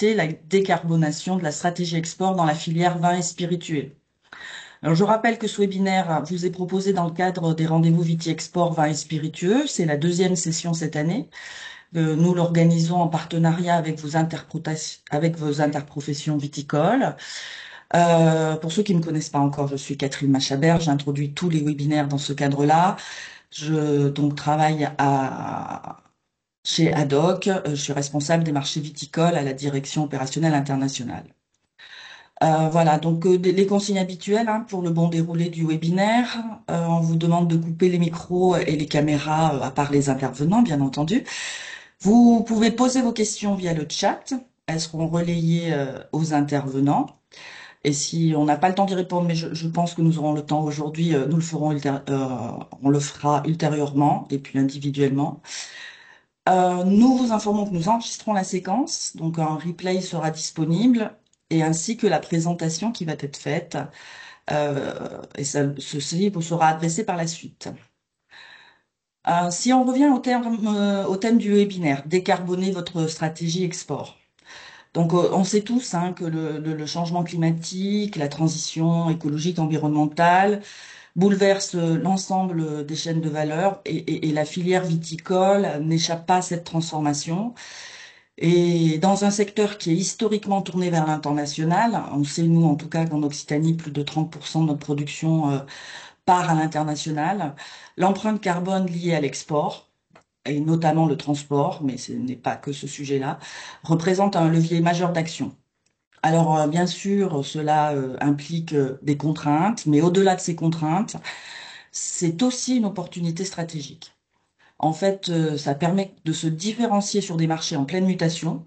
la décarbonation de la stratégie export dans la filière vin et spiritueux. Alors, je rappelle que ce webinaire vous est proposé dans le cadre des rendez-vous Viti Export vin et spiritueux. C'est la deuxième session cette année. Nous l'organisons en partenariat avec vos interprofessions viticoles. Pour ceux qui ne me connaissent pas encore, je suis Catherine Machabert. J'introduis tous les webinaires dans ce cadre-là. Je donc travaille chez Haddock. Je suis responsable des marchés viticoles à la direction opérationnelle internationale. Voilà, donc les consignes habituelles hein, pour le bon déroulé du webinaire. On vous demande de couper les micros et les caméras, à part les intervenants, bien entendu. Vous pouvez poser vos questions via le chat. Elles seront relayées aux intervenants. Et si on n'a pas le temps d'y répondre, mais je pense que nous aurons le temps aujourd'hui, on le fera ultérieurement et puis individuellement. Nous vous informons que nous enregistrons la séquence, donc un replay sera disponible et ainsi que la présentation qui va être faite. Et ceci vous sera adressé par la suite. Si on revient au thème du webinaire, décarboner votre stratégie export. Donc, on sait tous hein, que le changement climatique, la transition écologique, environnementale bouleverse l'ensemble des chaînes de valeur et la filière viticole n'échappe pas à cette transformation. Et dans un secteur qui est historiquement tourné vers l'international, on sait nous en tout cas qu'en Occitanie, plus de 30% de notre production part à l'international, l'empreinte carbone liée à l'export, et notamment le transport, mais ce n'est pas que ce sujet-là, représente un levier majeur d'action. Alors, bien sûr, cela implique des contraintes, mais au-delà de ces contraintes, c'est aussi une opportunité stratégique. En fait, ça permet de se différencier sur des marchés en pleine mutation,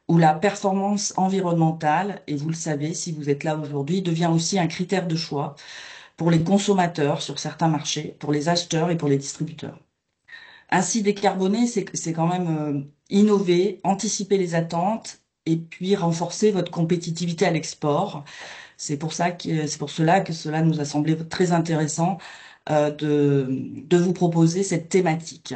où la performance environnementale, et vous le savez si vous êtes là aujourd'hui, devient aussi un critère de choix pour les consommateurs sur certains marchés, pour les acheteurs et pour les distributeurs. Ainsi, décarboner, c'est quand même innover, anticiper les attentes et puis renforcer votre compétitivité à l'export. C'est pour cela que cela nous a semblé très intéressant de vous proposer cette thématique,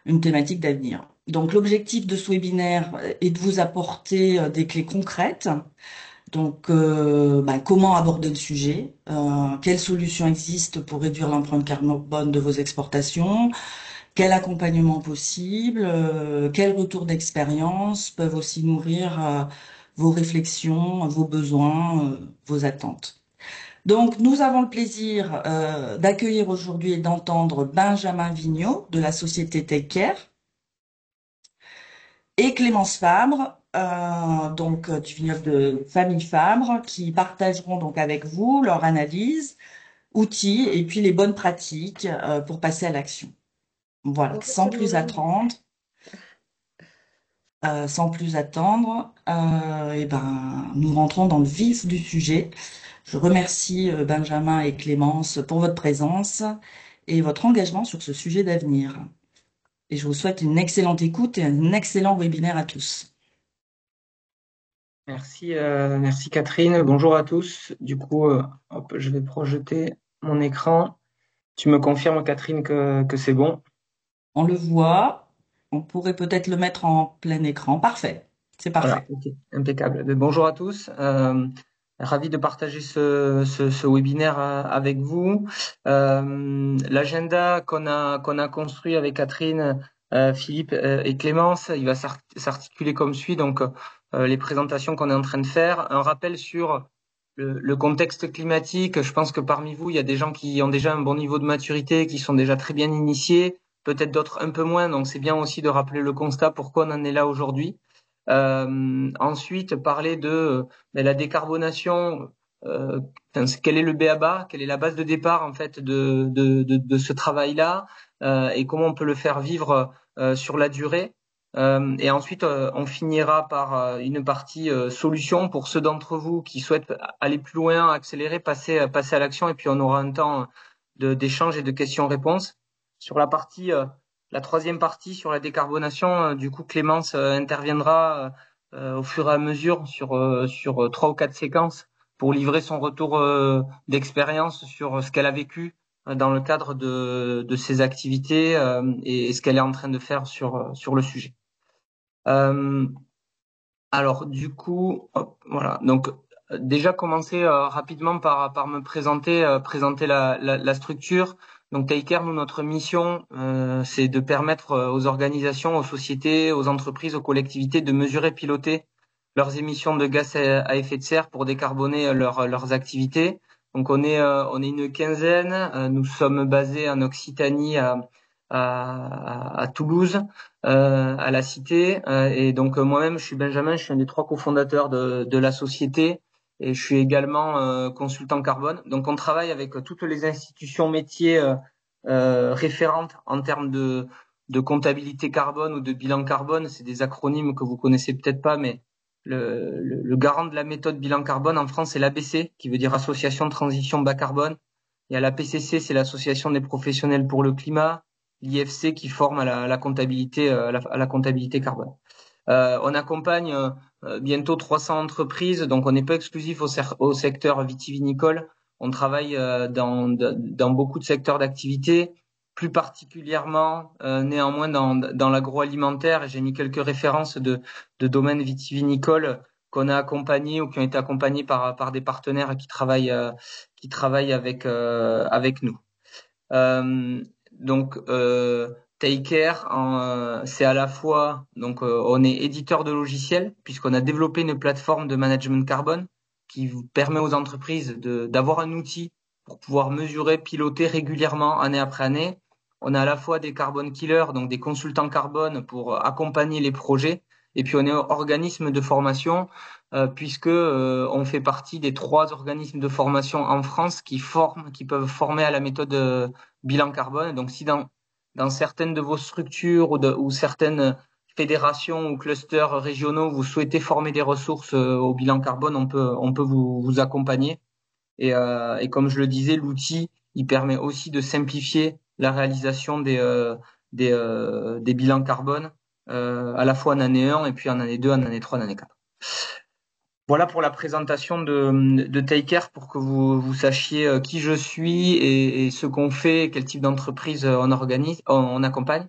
une thématique d'avenir. Donc l'objectif de ce webinaire est de vous apporter des clés concrètes. Donc comment aborder le sujet, quelles solutions existent pour réduire l'empreinte carbone de vos exportations, quel accompagnement possible, quels retours d'expérience peuvent aussi nourrir vos réflexions, vos besoins, vos attentes. Donc, nous avons le plaisir d'accueillir aujourd'hui et d'entendre Benjamin Vigneault de la société TakeCare et Clémence Fabre, du vignoble de Famille Fabre, qui partageront donc avec vous leur analyse, outils et puis les bonnes pratiques pour passer à l'action. Voilà, Bonjour tout le monde. sans plus attendre, nous rentrons dans le vif du sujet. Je remercie Benjamin et Clémence pour votre présence et votre engagement sur ce sujet d'avenir. Et je vous souhaite une excellente écoute et un excellent webinaire à tous. Merci Catherine. Bonjour à tous. Du coup, hop, je vais projeter mon écran. Tu me confirmes, Catherine, que c'est bon? On le voit, on pourrait peut-être le mettre en plein écran. Parfait, c'est Voilà, parfait. ok, impeccable. Bonjour à tous. Ravi de partager ce webinaire avec vous. L'agenda qu'on a construit avec Catherine, Philippe et Clémence, il va s'articuler comme suit. Donc, les présentations qu'on est en train de faire, un rappel sur le contexte climatique. Je pense que parmi vous, il y a des gens qui ont déjà un bon niveau de maturité, qui sont déjà très bien initiés, peut-être d'autres un peu moins. Donc, c'est bien aussi de rappeler le constat, pourquoi on en est là aujourd'hui. Ensuite, parler de la décarbonation. Quel est le b.a.-ba, quelle est la base de départ en fait de ce travail-là, et comment on peut le faire vivre sur la durée. Et ensuite, on finira par une partie solution pour ceux d'entre vous qui souhaitent aller plus loin, accélérer, passer à l'action, et puis on aura un temps d'échange et de questions-réponses. Sur la troisième partie sur la décarbonation, du coup, Clémence interviendra au fur et à mesure sur 3 ou 4 séquences pour livrer son retour d'expérience sur ce qu'elle a vécu dans le cadre de ses activités et ce qu'elle est en train de faire sur le sujet. Alors du coup, hop, voilà. Donc déjà commencer rapidement par me présenter, présenter la structure. Donc Taker, nous notre mission, c'est de permettre aux organisations, aux sociétés, aux entreprises, aux collectivités de mesurer, piloter leurs émissions de gaz à effet de serre pour décarboner leurs activités. Donc on est une quinzaine. Nous sommes basés en Occitanie à Toulouse, à la Cité. Et donc moi-même, je suis Benjamin, je suis un des 3 cofondateurs de la société et je suis également consultant carbone. Donc on travaille avec toutes les institutions métiers référentes en termes de comptabilité carbone ou de bilan carbone. C'est des acronymes que vous connaissez peut-être pas, mais le garant de la méthode bilan carbone en France, c'est l'ABC, qui veut dire Association de Transition Bas Carbone. Il y a la PCC, c'est l'Association des professionnels pour le climat. L'IFC qui forme à la comptabilité, à la comptabilité carbone. On accompagne bientôt 300 entreprises, donc on n'est pas exclusif au secteur vitivinicole. On travaille dans beaucoup de secteurs d'activité, plus particulièrement néanmoins dans l'agroalimentaire. Et j'ai mis quelques références de domaines vitivinicoles qu'on a accompagnés ou qui ont été accompagnés par des partenaires qui travaillent avec nous. Donc Taker, c'est à la fois donc on est éditeur de logiciels puisqu'on a développé une plateforme de management carbone qui vous permet aux entreprises d'avoir un outil pour pouvoir mesurer, piloter régulièrement année après année. On a à la fois des carbone killers, donc des consultants carbone pour accompagner les projets, et puis on est organisme de formation puisque on fait partie des 3 organismes de formation en France qui peuvent former à la méthode bilan carbone. Donc si dans certaines de vos structures ou certaines fédérations ou clusters régionaux, vous souhaitez former des ressources au bilan carbone, on peut vous accompagner. Et comme je le disais, l'outil, il permet aussi de simplifier la réalisation des bilans carbone à la fois en année 1 et puis en année 2, en année 3, en année 4. Voilà pour la présentation de Taker pour que vous sachiez qui je suis et ce qu'on fait, quel type d'entreprise on organise, on accompagne.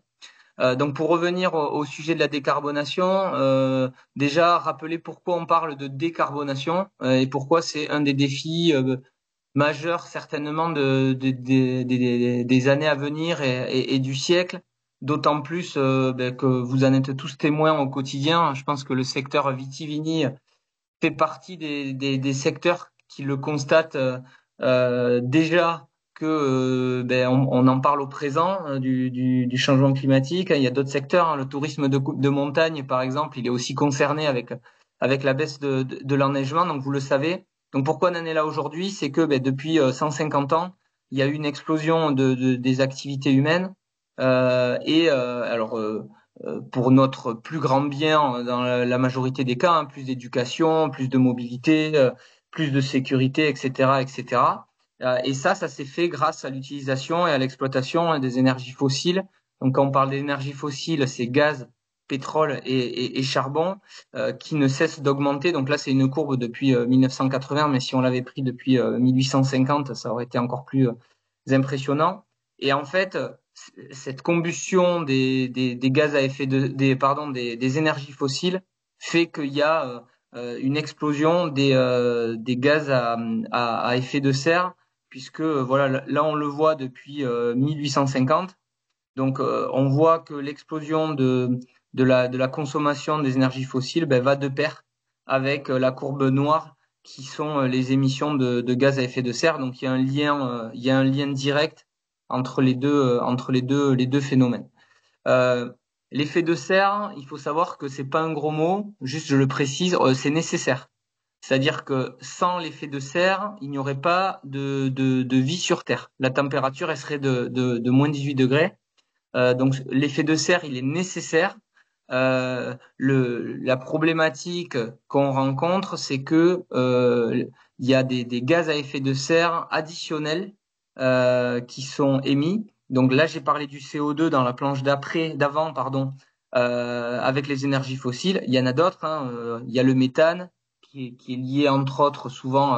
Donc pour revenir au sujet de la décarbonation, déjà rappeler pourquoi on parle de décarbonation et pourquoi c'est un des défis majeurs certainement des années à venir et du siècle. D'autant plus que vous en êtes tous témoins au quotidien. Je pense que le secteur vitivini fait partie des secteurs qui le constatent déjà que on en parle au présent du changement climatique. Il y a d'autres secteurs, hein, le tourisme de montagne par exemple, il est aussi concerné avec la baisse de l'enneigement. Donc vous le savez. Donc pourquoi on en est là aujourd'hui, c'est que depuis 150 ans, il y a eu une explosion des activités humaines pour notre plus grand bien dans la majorité des cas, hein, plus d'éducation, plus de mobilité, plus de sécurité, etc., etc. Et ça s'est fait grâce à l'utilisation et à l'exploitation des énergies fossiles. Donc, quand on parle d'énergie fossile, c'est gaz, pétrole et charbon qui ne cessent d'augmenter. Donc là, c'est une courbe depuis 1980, mais si on l'avait pris depuis 1850, ça aurait été encore plus impressionnant. Et en fait, cette combustion des gaz à effet des énergies fossiles fait qu'il y a une explosion des gaz à effet de serre, puisque voilà, là on le voit depuis 1850. Donc on voit que l'explosion de la consommation des énergies fossiles va de pair avec la courbe noire qui sont les émissions de gaz à effet de serre. Donc il y a un lien direct entre les deux phénomènes. L'effet de serre, il faut savoir que c'est pas un gros mot, juste je le précise, c'est nécessaire. C'est-à-dire que sans l'effet de serre, il n'y aurait pas de vie sur Terre. La température, elle serait de moins 18 degrés. Donc l'effet de serre, il est nécessaire. La problématique qu'on rencontre, c'est que il y a des gaz à effet de serre additionnels qui sont émis. Donc là, j'ai parlé du CO2 dans la planche d'avant, pardon, avec les énergies fossiles. Il y en a d'autres. Hein. Il y a le méthane qui est lié entre autres souvent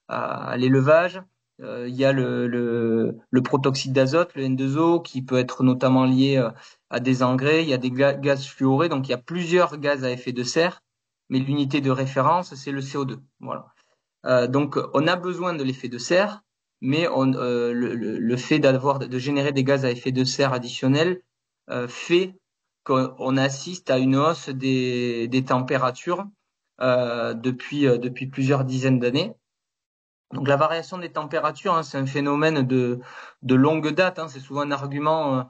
à l'élevage. Il y a le protoxyde d'azote, le N2O, qui peut être notamment lié à des engrais. Il y a des gaz fluorés, donc il y a plusieurs gaz à effet de serre. mais l'unité de référence, c'est le CO2. Voilà. Donc, on a besoin de l'effet de serre, mais le fait de générer des gaz à effet de serre additionnels fait qu'on assiste à une hausse des températures depuis plusieurs dizaines d'années. Donc la variation des températures, hein, c'est un phénomène de longue date. Hein, c'est souvent un argument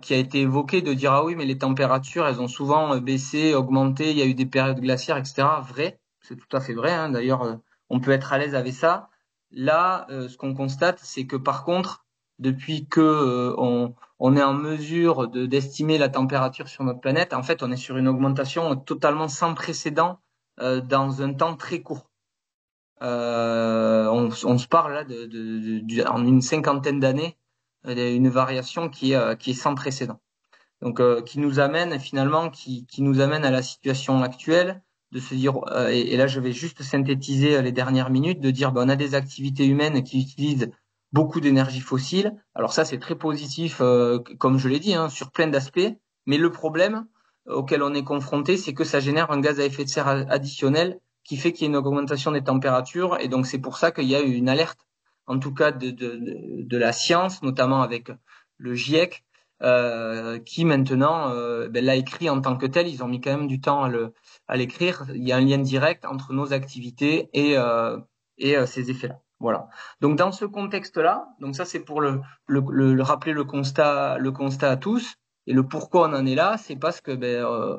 qui a été évoqué de dire ah oui, mais les températures, elles ont souvent baissé, augmenté. Il y a eu des périodes glaciaires, etc. Vrai, c'est tout à fait vrai. Hein, d'ailleurs, on peut être à l'aise avec ça. Là, ce qu'on constate, c'est que par contre, depuis que on est en mesure d'estimer la température sur notre planète, en fait, on est sur une augmentation totalement sans précédent dans un temps très court. On se parle là en une cinquantaine d'années, une variation qui est sans précédent. Donc, qui nous amène finalement, qui nous amène à la situation actuelle de se dire, et là je vais juste synthétiser les dernières minutes, de dire, on a des activités humaines qui utilisent beaucoup d'énergie fossile. Alors ça, c'est très positif, comme je l'ai dit, hein, sur plein d'aspects. Mais le problème auquel on est confronté, c'est que ça génère un gaz à effet de serre additionnel qui fait qu'il y a une augmentation des températures. Et donc, c'est pour ça qu'il y a eu une alerte, en tout cas de la science, notamment avec le GIEC, qui maintenant l'a écrit en tant que tel. Ils ont mis quand même du temps à l'écrire. Il y a un lien direct entre nos activités et ces effets-là. Voilà. Donc dans ce contexte-là, donc ça c'est pour le rappeler le constat à tous. Et le pourquoi on en est là, c'est parce que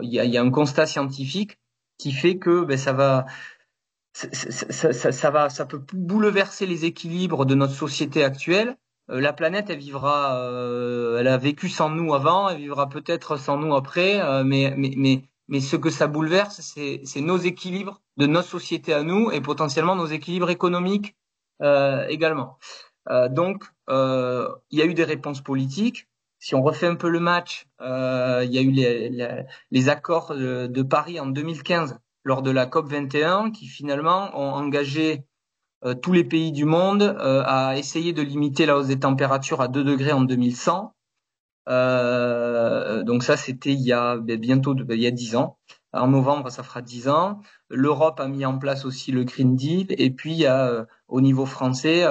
il y a un constat scientifique qui fait que ça peut bouleverser les équilibres de notre société actuelle. La planète, elle a vécu sans nous avant, elle vivra peut-être sans nous après, mais ce que ça bouleverse, c'est nos équilibres de notre société à nous et potentiellement nos équilibres économiques également. Donc, il y a eu des réponses politiques. Si on refait un peu le match, il y a eu les accords de Paris en 2015 lors de la COP 21 qui finalement ont engagé tous les pays du monde à essayer de limiter la hausse des températures à 2 degrés en 2100. Donc ça, c'était il y a il y a 10 ans. En novembre, ça fera 10 ans. L'Europe a mis en place aussi le Green Deal. Et puis, il y a au niveau français,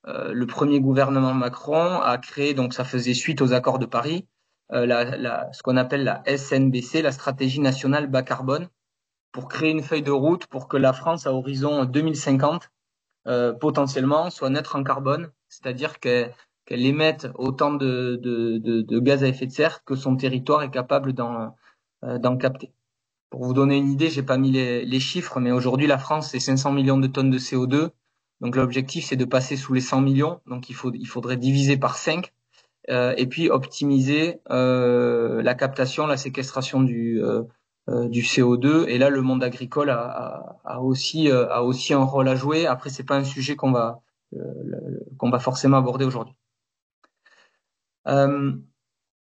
le premier gouvernement Macron a créé, donc ça faisait suite aux accords de Paris, ce qu'on appelle la SNBC, la stratégie nationale bas carbone, pour créer une feuille de route pour que la France, à horizon 2050, potentiellement soit neutre en carbone, c'est-à-dire qu'elle émette autant de gaz à effet de serre que son territoire est capable d'en capter. Pour vous donner une idée, j'ai pas mis les chiffres, mais aujourd'hui la France c'est 500 millions de tonnes de CO2. Donc l'objectif c'est de passer sous les 100 millions. Donc il faudrait diviser par 5 et puis optimiser la captation, la séquestration du CO2. Et là, le monde agricole a aussi un rôle à jouer. Après, c'est pas un sujet qu'on va forcément aborder aujourd'hui.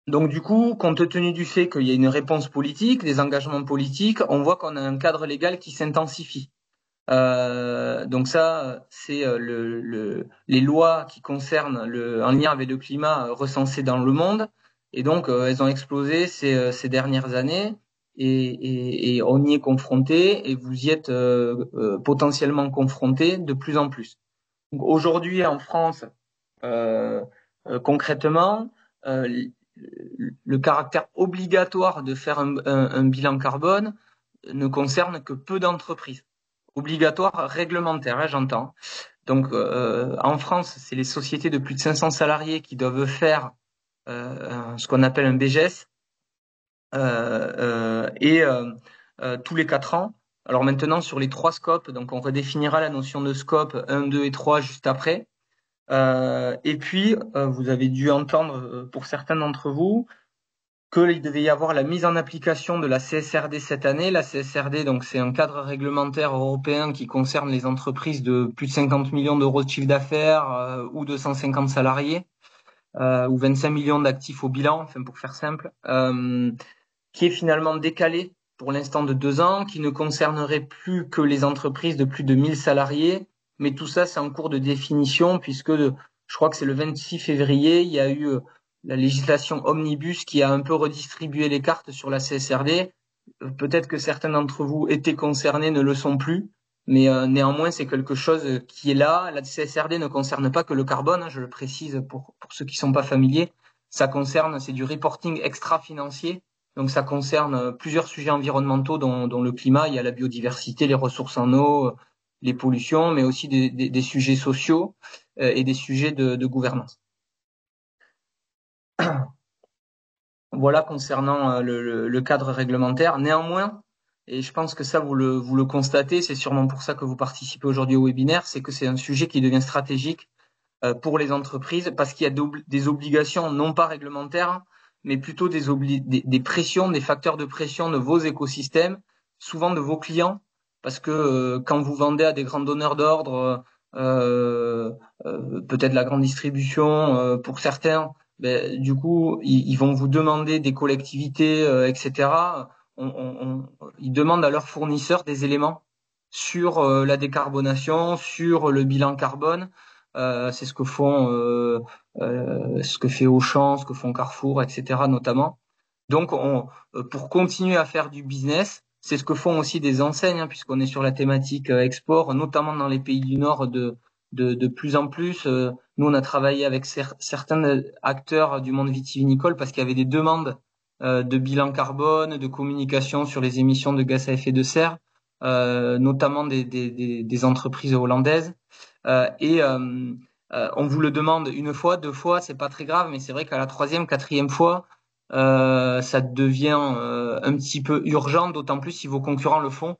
Donc du coup, compte tenu du fait qu'il y a une réponse politique, des engagements politiques, on voit qu'on a un cadre légal qui s'intensifie. Donc ça, c'est les lois qui concernent en lien avec le climat recensées dans le monde. Et donc, elles ont explosé ces dernières années et on y est confronté et vous y êtes potentiellement confronté de plus en plus. Donc, aujourd'hui, en France, concrètement, le caractère obligatoire de faire un bilan carbone ne concerne que peu d'entreprises. Obligatoire réglementaire, hein, j'entends. Donc, en France, c'est les sociétés de plus de 500 salariés qui doivent faire ce qu'on appelle un BGS tous les 4 ans. Alors maintenant, sur les 3 scopes, donc on redéfinira la notion de scope 1, 2 et 3 juste après. Et puis, vous avez dû entendre, pour certains d'entre vous, qu'il devait y avoir la mise en application de la CSRD cette année. La CSRD, donc, c'est un cadre réglementaire européen qui concerne les entreprises de plus de 50 millions d'euros de chiffre d'affaires ou 250 salariés ou 25 millions d'actifs au bilan, enfin pour faire simple, qui est finalement décalé pour l'instant de 2 ans, qui ne concernerait plus que les entreprises de plus de 1000 salariés. Mais tout ça, c'est en cours de définition puisque je crois que c'est le 26 février, il y a eu la législation Omnibus qui a un peu redistribué les cartes sur la CSRD. peut-être que certains d'entre vous étaient concernés, ne le sont plus, mais néanmoins, c'est quelque chose qui est là. La CSRD ne concerne pas que le carbone, hein, je le précise pour ceux qui sont pas familiers. Ça concerne, c'est du reporting extra-financier, donc ça concerne plusieurs sujets environnementaux, dont le climat. Il y a la biodiversité, les ressources en eau, les pollutions, mais aussi des sujets sociaux et des sujets de gouvernance. Voilà concernant le cadre réglementaire. Néanmoins, et je pense que ça vous le constatez, c'est sûrement pour ça que vous participez aujourd'hui au webinaire, c'est que c'est un sujet qui devient stratégique pour les entreprises parce qu'il y a des obligations non pas réglementaires, mais plutôt des pressions, des facteurs de pression de vos écosystèmes, souvent de vos clients, parce que quand vous vendez à des grands donneurs d'ordre, peut-être la grande distribution pour certains, ben, du coup, ils vont vous demander des collectivités, etc. Ils demandent à leurs fournisseurs des éléments sur la décarbonation, sur le bilan carbone. C'est ce que font, ce que fait Auchan, ce que font Carrefour, etc. notamment. Donc, pour continuer à faire du business, c'est ce que font aussi des enseignes, hein, puisqu'on est sur la thématique export, notamment dans les pays du Nord, de plus en plus. Nous, on a travaillé avec certains acteurs du monde vitivinicole parce qu'il y avait des demandes de bilan carbone, de communication sur les émissions de gaz à effet de serre, notamment des entreprises hollandaises. On vous le demande une fois, deux fois, c'est pas très grave, mais c'est vrai qu'à la troisième, quatrième fois, ça devient un petit peu urgent, d'autant plus si vos concurrents le font.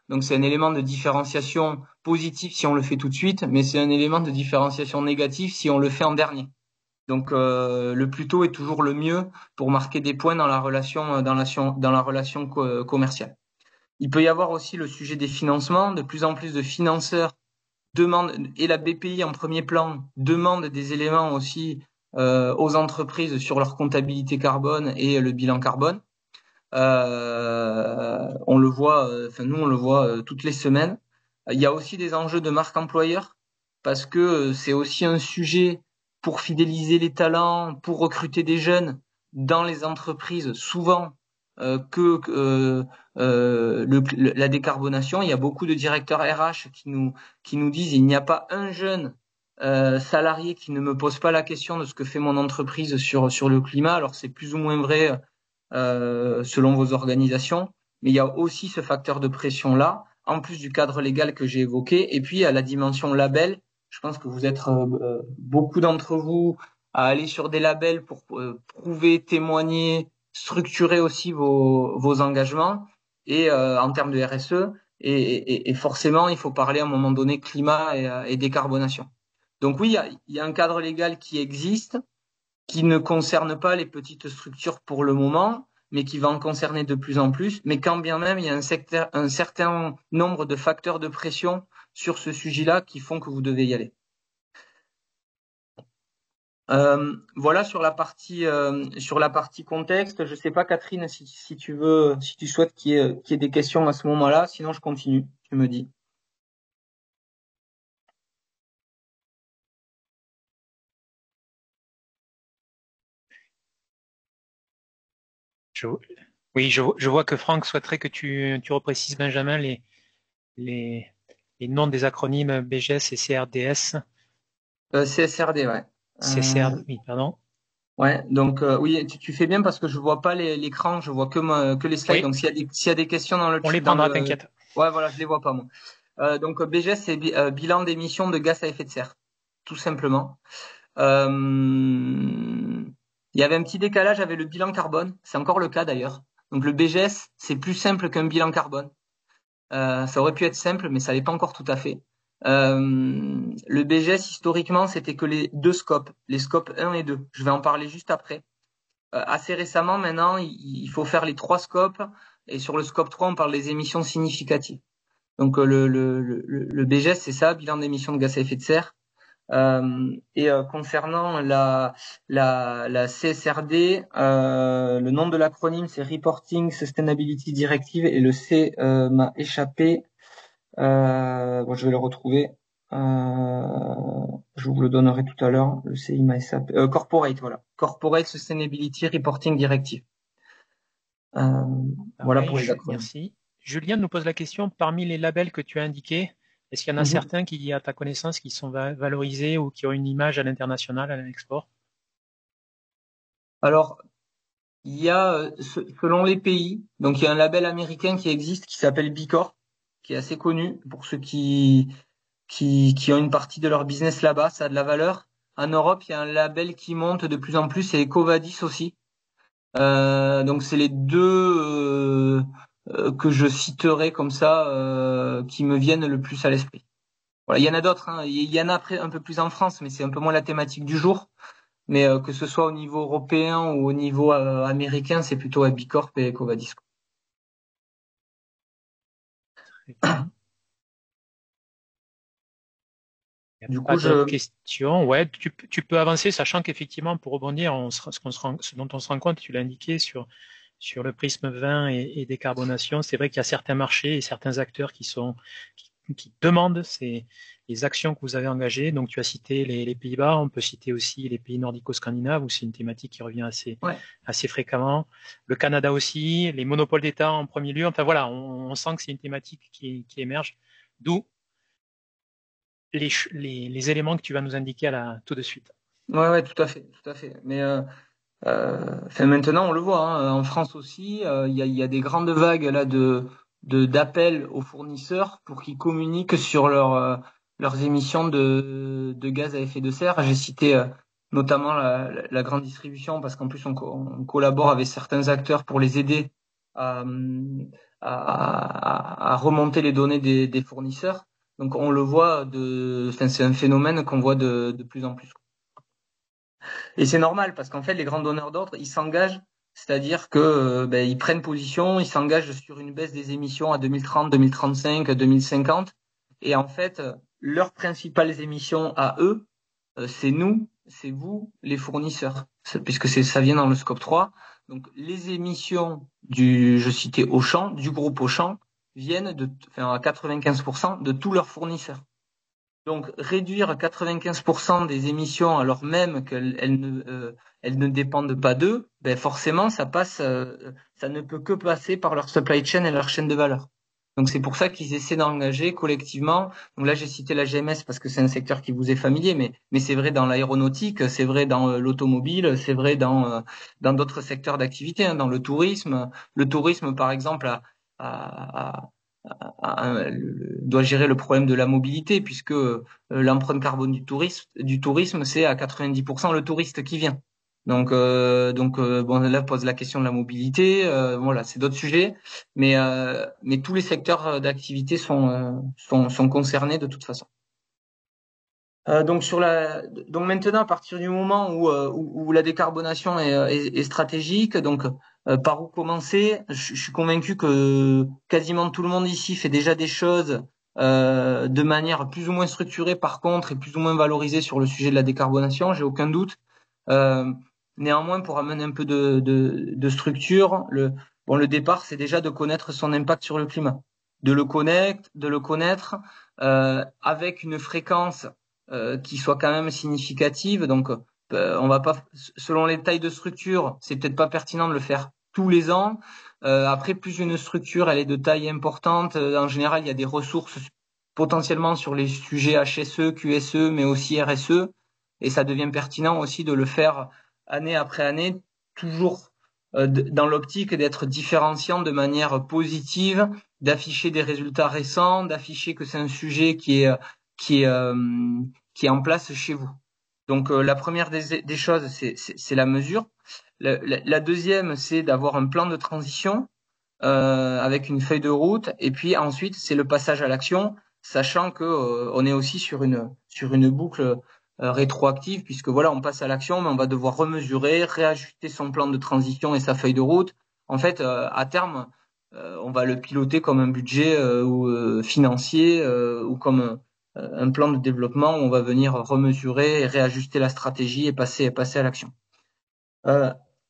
Donc c'est un élément de différenciation positif si on le fait tout de suite, mais c'est un élément de différenciation négatif si on le fait en dernier. Donc le plus tôt est toujours le mieux pour marquer des points dans la relation commerciale. Il peut y avoir aussi le sujet des financements. De plus en plus de financeurs demandent, et la BPI en premier plan, demande des éléments aussi aux entreprises sur leur comptabilité carbone et le bilan carbone. On le voit, nous on le voit toutes les semaines. Il y a aussi des enjeux de marque employeur parce que c'est aussi un sujet pour fidéliser les talents, pour recruter des jeunes dans les entreprises. Souvent la décarbonation, il y a beaucoup de directeurs RH qui nous disent il n'y a pas un jeune salarié qui ne me pose pas la question de ce que fait mon entreprise sur le climat. Alors c'est plus ou moins vrai selon vos organisations, mais il y a aussi ce facteur de pression-là, en plus du cadre légal que j'ai évoqué, et puis à la dimension label. Je pense que vous êtes beaucoup d'entre vous à aller sur des labels pour prouver, témoigner, structurer aussi vos engagements, et en termes de RSE, et forcément, il faut parler à un moment donné climat et décarbonation. Donc oui, il y a un cadre légal qui existe, qui ne concerne pas les petites structures pour le moment, mais qui va en concerner de plus en plus. Mais quand bien même, il y a un certain nombre de facteurs de pression sur ce sujet-là qui font que vous devez y aller. Voilà sur la partie contexte. Je sais pas, Catherine, si tu souhaites qu'il y ait des questions à ce moment-là. Sinon, je continue. Tu me dis. Je, oui, je vois que Franck souhaiterait que tu reprécises, Benjamin, les, les noms des acronymes BGS et CRDS. CSRD, ouais. CCRD, oui, pardon. Ouais, donc oui, tu fais bien parce que je vois pas l'écran, je vois que les slides. Oui, Donc s'il y a des questions on les prendra, t'inquiète. ouais, voilà, je les vois pas moi. Donc BGS, c'est bilan d'émissions de gaz à effet de serre, tout simplement. Il y avait un petit décalage avec le bilan carbone, c'est encore le cas d'ailleurs. Donc le BGS, c'est plus simple qu'un bilan carbone. Ça aurait pu être simple, mais ça l'est pas encore tout à fait. Le BGS, historiquement, c'était que les deux scopes, les scopes 1 et 2. Je vais en parler juste après. Assez récemment, maintenant, il faut faire les trois scopes, et sur le scope 3, on parle des émissions significatives. Donc le BGS, c'est ça, bilan d'émissions de gaz à effet de serre. Concernant la CSRD, le nom de l'acronyme c'est Reporting Sustainability Directive et le C m'a échappé. Bon, je vais le retrouver. Je vous le donnerai tout à l'heure. Le CI m'a échappé. Corporate, voilà. Corporate Sustainability Reporting Directive. Voilà pour les acronymes. Merci. Julien nous pose la question, parmi les labels que tu as indiqués, est-ce qu'il y en a certains qui, à ta connaissance, qui sont valorisés ou qui ont une image à l'international, à l'export? Alors, il y a, selon les pays, donc il y a un label américain qui existe qui s'appelle B Corp, qui est assez connu pour ceux qui ont une partie de leur business là-bas, ça a de la valeur. En Europe, il y a un label qui monte de plus en plus, c'est EcoVadis aussi. Donc c'est les deux que je citerai comme ça, qui me viennent le plus à l'esprit. Voilà, il y en a d'autres, hein. Il y en a après un peu plus en France, mais c'est un peu moins la thématique du jour. Mais que ce soit au niveau européen ou au niveau américain, c'est plutôt B Corp et EcoVadis. Très bien. Il n'y a Du pas coup, d'autres questions. Ouais, tu peux avancer, sachant qu'effectivement, pour rebondir, ce dont on se rend compte, tu l'as indiqué sur le prisme 20 et décarbonation, c'est vrai qu'il y a certains marchés et certains acteurs qui demandent les actions que vous avez engagées. Donc, tu as cité les Pays-Bas, on peut citer aussi les pays nordico-scandinaves où c'est une thématique qui revient assez fréquemment. Le Canada aussi, les monopoles d'État en premier lieu. Enfin voilà, on sent que c'est une thématique qui émerge. D'où les éléments que tu vas nous indiquer tout de suite. ouais, tout à fait, tout à fait. Mais enfin, maintenant, on le voit, hein, en France aussi, il y a des grandes vagues là d'appels aux fournisseurs pour qu'ils communiquent sur leurs émissions de gaz à effet de serre. J'ai cité notamment la grande distribution parce qu'en plus on collabore avec certains acteurs pour les aider à, à remonter les données des fournisseurs. Donc on le voit enfin, c'est un phénomène qu'on voit de plus en plus. Et c'est normal parce qu'en fait, les grands donneurs d'ordre, ils s'engagent, c'est-à-dire que ils prennent position, ils s'engagent sur une baisse des émissions à 2030, 2035, 2050. Et en fait, leurs principales émissions à eux, c'est nous, c'est vous, les fournisseurs, puisque ça vient dans le scope 3. Donc les émissions je citais Auchan, du groupe Auchan, viennent à 95% de tous leurs fournisseurs. Donc réduire 95% des émissions alors même qu'elles ne dépendent pas d'eux, forcément ça ne peut que passer par leur supply chain et leur chaîne de valeur. Donc c'est pour ça qu'ils essaient d'engager collectivement. Donc là j'ai cité la GMS parce que c'est un secteur qui vous est familier, mais c'est vrai dans l'aéronautique, c'est vrai dans l'automobile, c'est vrai dans d'autres secteurs d'activité, hein, dans le tourisme. Le tourisme par exemple doit gérer le problème de la mobilité puisque l'empreinte carbone du tourisme, c'est à 90% le touriste qui vient. Donc bon, là pose la question de la mobilité. Voilà, c'est d'autres sujets, mais tous les secteurs d'activité sont concernés de toute façon. Donc maintenant, à partir du moment où la décarbonation est stratégique, donc par où commencer? Je suis convaincu que quasiment tout le monde ici fait déjà des choses de manière plus ou moins structurée, par contre, et plus ou moins valorisée sur le sujet de la décarbonation. J'ai aucun doute. Néanmoins, pour amener un peu de structure, le départ, c'est déjà de connaître son impact sur le climat, de le connaître avec une fréquence qui soit quand même significative. Donc, on va pas, selon les tailles de structure, c'est peut-être pas pertinent de le faire tous les ans. Après, plus une structure, elle est de taille importante. En général, il y a des ressources potentiellement sur les sujets HSE, QSE, mais aussi RSE, et ça devient pertinent aussi de le faire année après année, toujours dans l'optique d'être différenciant de manière positive, d'afficher des résultats récents, d'afficher que c'est un sujet qui est en place chez vous. Donc la première des choses, c'est la mesure. La deuxième, c'est d'avoir un plan de transition avec une feuille de route. Et puis ensuite, c'est le passage à l'action, sachant que on est aussi sur une boucle rétroactive, puisque voilà, on passe à l'action, mais on va devoir remesurer, réajuster son plan de transition et sa feuille de route. En fait, à terme, on va le piloter comme un budget financier ou comme un plan de développement où on va venir remesurer et réajuster la stratégie et passer à l'action.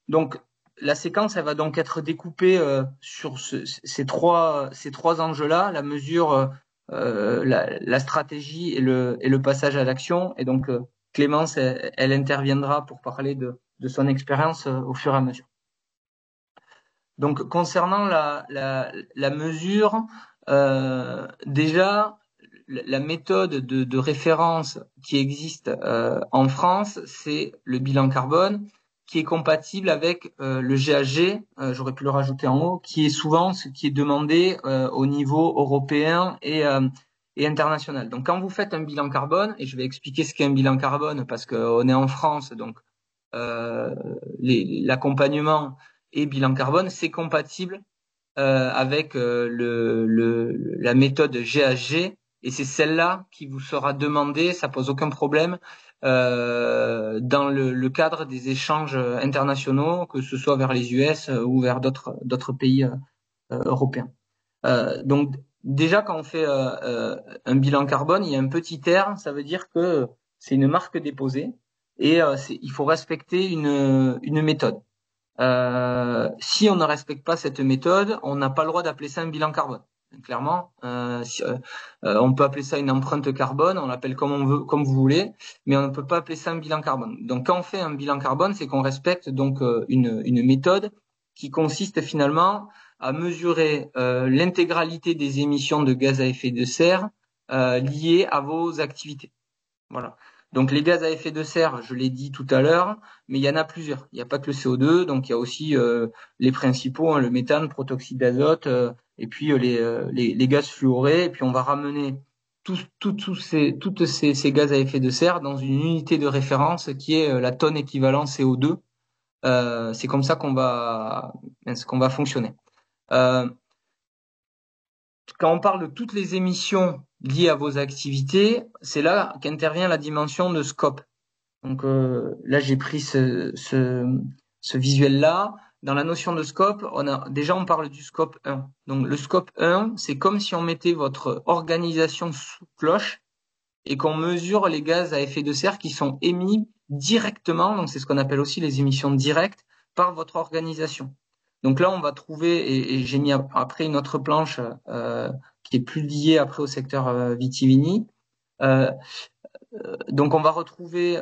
Donc la séquence, elle va donc être découpée sur ces trois enjeux-là, la mesure, la stratégie et le passage à l'action. Et donc Clémence, elle interviendra pour parler de son expérience au fur et à mesure. Donc, concernant la mesure, déjà, la méthode de référence qui existe en France, c'est le bilan carbone, qui est compatible avec le GHG, j'aurais pu le rajouter en haut, qui est souvent ce qui est demandé au niveau européen et international. Donc, quand vous faites un bilan carbone, et je vais expliquer ce qu'est un bilan carbone parce qu'on est en France, donc l'accompagnement et bilan carbone, c'est compatible avec la méthode GHG, et c'est celle-là qui vous sera demandée, ça pose aucun problème, dans le cadre des échanges internationaux, que ce soit vers les US ou vers d'autres pays européens. Donc déjà, quand on fait un bilan carbone, il y a un petit R, ça veut dire que c'est une marque déposée, et il faut respecter une méthode. Si on ne respecte pas cette méthode, on n'a pas le droit d'appeler ça un bilan carbone. Clairement, on peut appeler ça une empreinte carbone, on l'appelle comme on veut, comme vous voulez, mais on ne peut pas appeler ça un bilan carbone. Donc, quand on fait un bilan carbone, c'est qu'on respecte donc une méthode qui consiste finalement à mesurer l'intégralité des émissions de gaz à effet de serre liées à vos activités. Voilà. Donc les gaz à effet de serre, je l'ai dit tout à l'heure, mais il y en a plusieurs. Il n'y a pas que le CO2, donc il y a aussi les principaux, le méthane, protoxyde d'azote, et puis les gaz fluorés. Et puis on va ramener toutes ces gaz à effet de serre dans une unité de référence qui est la tonne équivalent CO2. C'est comme ça qu'on va fonctionner. Quand on parle de toutes les émissions liées à vos activités, c'est là qu'intervient la dimension de scope. Donc là, j'ai pris ce visuel-là. Dans la notion de scope, on parle du scope 1. Donc le scope 1, c'est comme si on mettait votre organisation sous cloche et qu'on mesure les gaz à effet de serre qui sont émis directement, donc c'est ce qu'on appelle aussi les émissions directes, par votre organisation. Donc là, on va trouver, et j'ai mis après une autre planche qui est plus liée après au secteur vitivini. Donc on va retrouver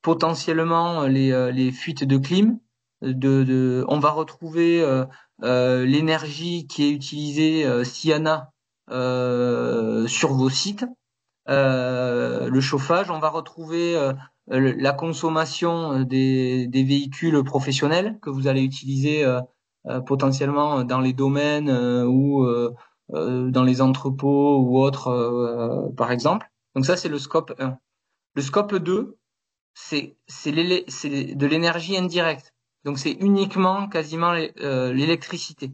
potentiellement les fuites de clim. On va retrouver l'énergie qui est utilisée s'il y en a sur vos sites. Le chauffage, on va retrouver la consommation des véhicules professionnels que vous allez utiliser potentiellement dans les domaines ou dans les entrepôts ou autres, par exemple. Donc ça, c'est le scope 1. Le scope 2, c'est de l'énergie indirecte. Donc c'est uniquement quasiment l'électricité.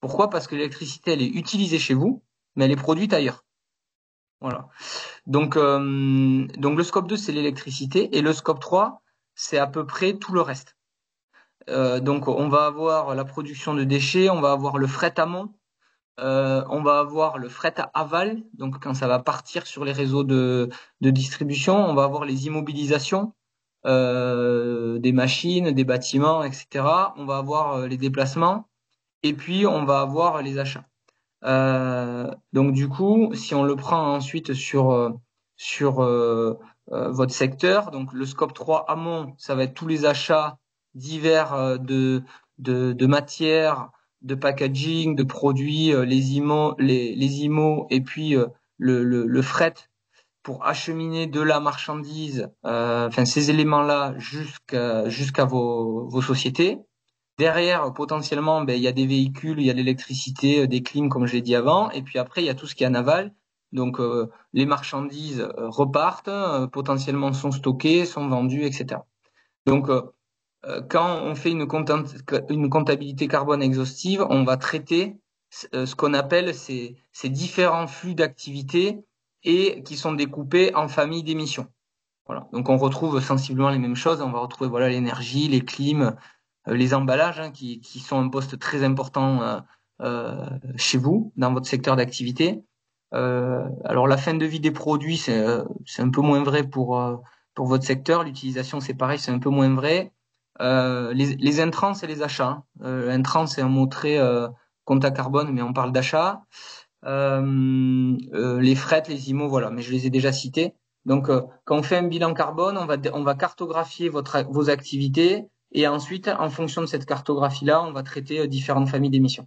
Pourquoi? Parce que l'électricité, elle est utilisée chez vous, mais elle est produite ailleurs. Voilà. Donc le scope 2, c'est l'électricité, et le scope 3, c'est à peu près tout le reste. Donc on va avoir la production de déchets, on va avoir le fret amont, on va avoir le fret aval, donc quand ça va partir sur les réseaux de distribution, on va avoir les immobilisations des machines, des bâtiments, etc. On va avoir les déplacements, et puis on va avoir les achats. Donc du coup, si on le prend ensuite sur votre secteur, donc le scope 3 amont, ça va être tous les achats divers de matières, de packaging, de produits, les IMO, et puis le fret pour acheminer de la marchandise, ces éléments-là jusqu'à vos sociétés. Derrière, potentiellement, il y a des véhicules, il y a de l'électricité, des clims, comme je l'ai dit avant. Et puis après, il y a tout ce qui est en aval. Donc, les marchandises repartent, potentiellement sont stockées, sont vendues, etc. Donc, quand on fait une comptabilité carbone exhaustive, on va traiter ce qu'on appelle ces différents flux d'activités et qui sont découpés en familles d'émissions. Voilà. Donc, on retrouve sensiblement les mêmes choses. On va retrouver l'énergie, les clims, les emballages qui sont un poste très important chez vous, dans votre secteur d'activité. Alors la fin de vie des produits, c'est un peu moins vrai pour votre secteur. L'utilisation, c'est pareil, c'est un peu moins vrai. Les intrants, c'est les achats. Intrants, c'est un mot très compta carbone, mais on parle d'achat. Les frais, les IMO, voilà, mais je les ai déjà cités. Donc, quand on fait un bilan carbone, on va cartographier vos activités, Et ensuite, en fonction de cette cartographie-là, on va traiter différentes familles d'émissions.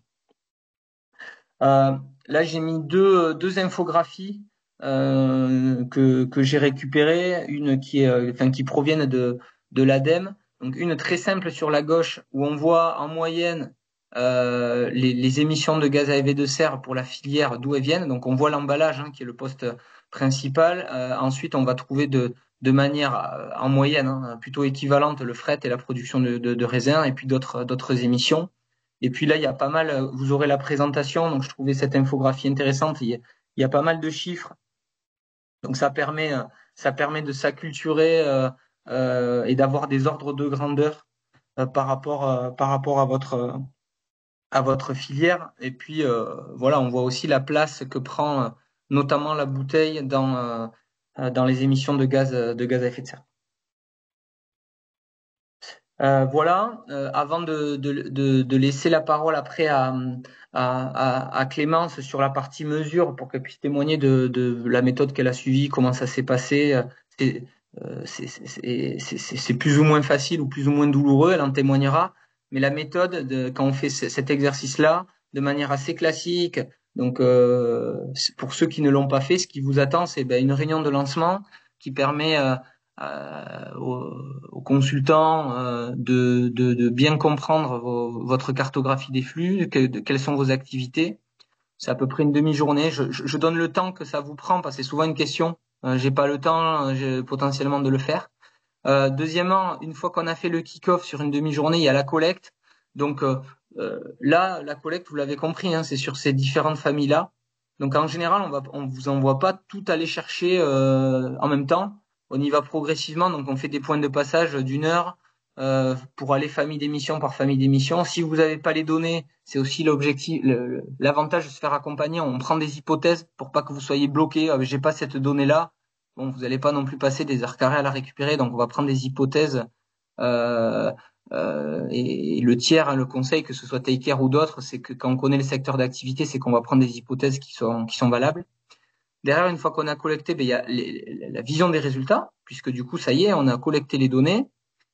Là, j'ai mis deux infographies que j'ai récupérées, une qui proviennent de l'ADEME. Donc une très simple sur la gauche où on voit en moyenne les émissions de gaz à effet de serre pour la filière d'où elles viennent. Donc on voit l'emballage qui est le poste principal. Ensuite, on va trouver de manière en moyenne plutôt équivalente le fret et la production de raisins et puis d'autres émissions. Et puis là, il y a pas mal, vous aurez la présentation, donc je trouvais cette infographie intéressante. Il y a pas mal de chiffres, donc ça permet de s'acculturer et d'avoir des ordres de grandeur par rapport à votre filière. Et puis voilà, on voit aussi la place que prend notamment la bouteille dans les émissions de gaz à effet de serre. Voilà, avant de laisser la parole après à Clémence sur la partie mesure pour qu'elle puisse témoigner de la méthode qu'elle a suivie, comment ça s'est passé. C'est plus ou moins facile ou plus ou moins douloureux, elle en témoignera. Mais la méthode, quand on fait cet exercice-là, de manière assez classique, donc pour ceux qui ne l'ont pas fait, ce qui vous attend, c'est une réunion de lancement qui permet aux consultants de bien comprendre votre cartographie des flux, quelles sont vos activités. C'est à peu près une demi-journée. Je donne le temps que ça vous prend parce que c'est souvent une question. J'ai pas le temps potentiellement de le faire. Deuxièmement, une fois qu'on a fait le kick-off sur une demi-journée, il y a la collecte. Donc là, la collecte, vous l'avez compris, c'est sur ces différentes familles-là. Donc en général, on vous envoie pas tout aller chercher en même temps. On y va progressivement, donc on fait des points de passage d'une heure pour aller famille d'émission par famille d'émission. Si vous n'avez pas les données, c'est aussi l'objectif, l'avantage de se faire accompagner. On prend des hypothèses pour pas que vous soyez bloqué. J'ai pas cette donnée-là. Bon, vous n'allez pas non plus passer des heures carrées à la récupérer, donc on va prendre des hypothèses. Et le tiers, le conseil, que ce soit Take-Care ou d'autres, c'est que quand on connaît le secteur d'activité, c'est qu'on va prendre des hypothèses qui sont valables. Derrière, une fois qu'on a collecté, il y a la vision des résultats, puisque du coup, ça y est, on a collecté les données.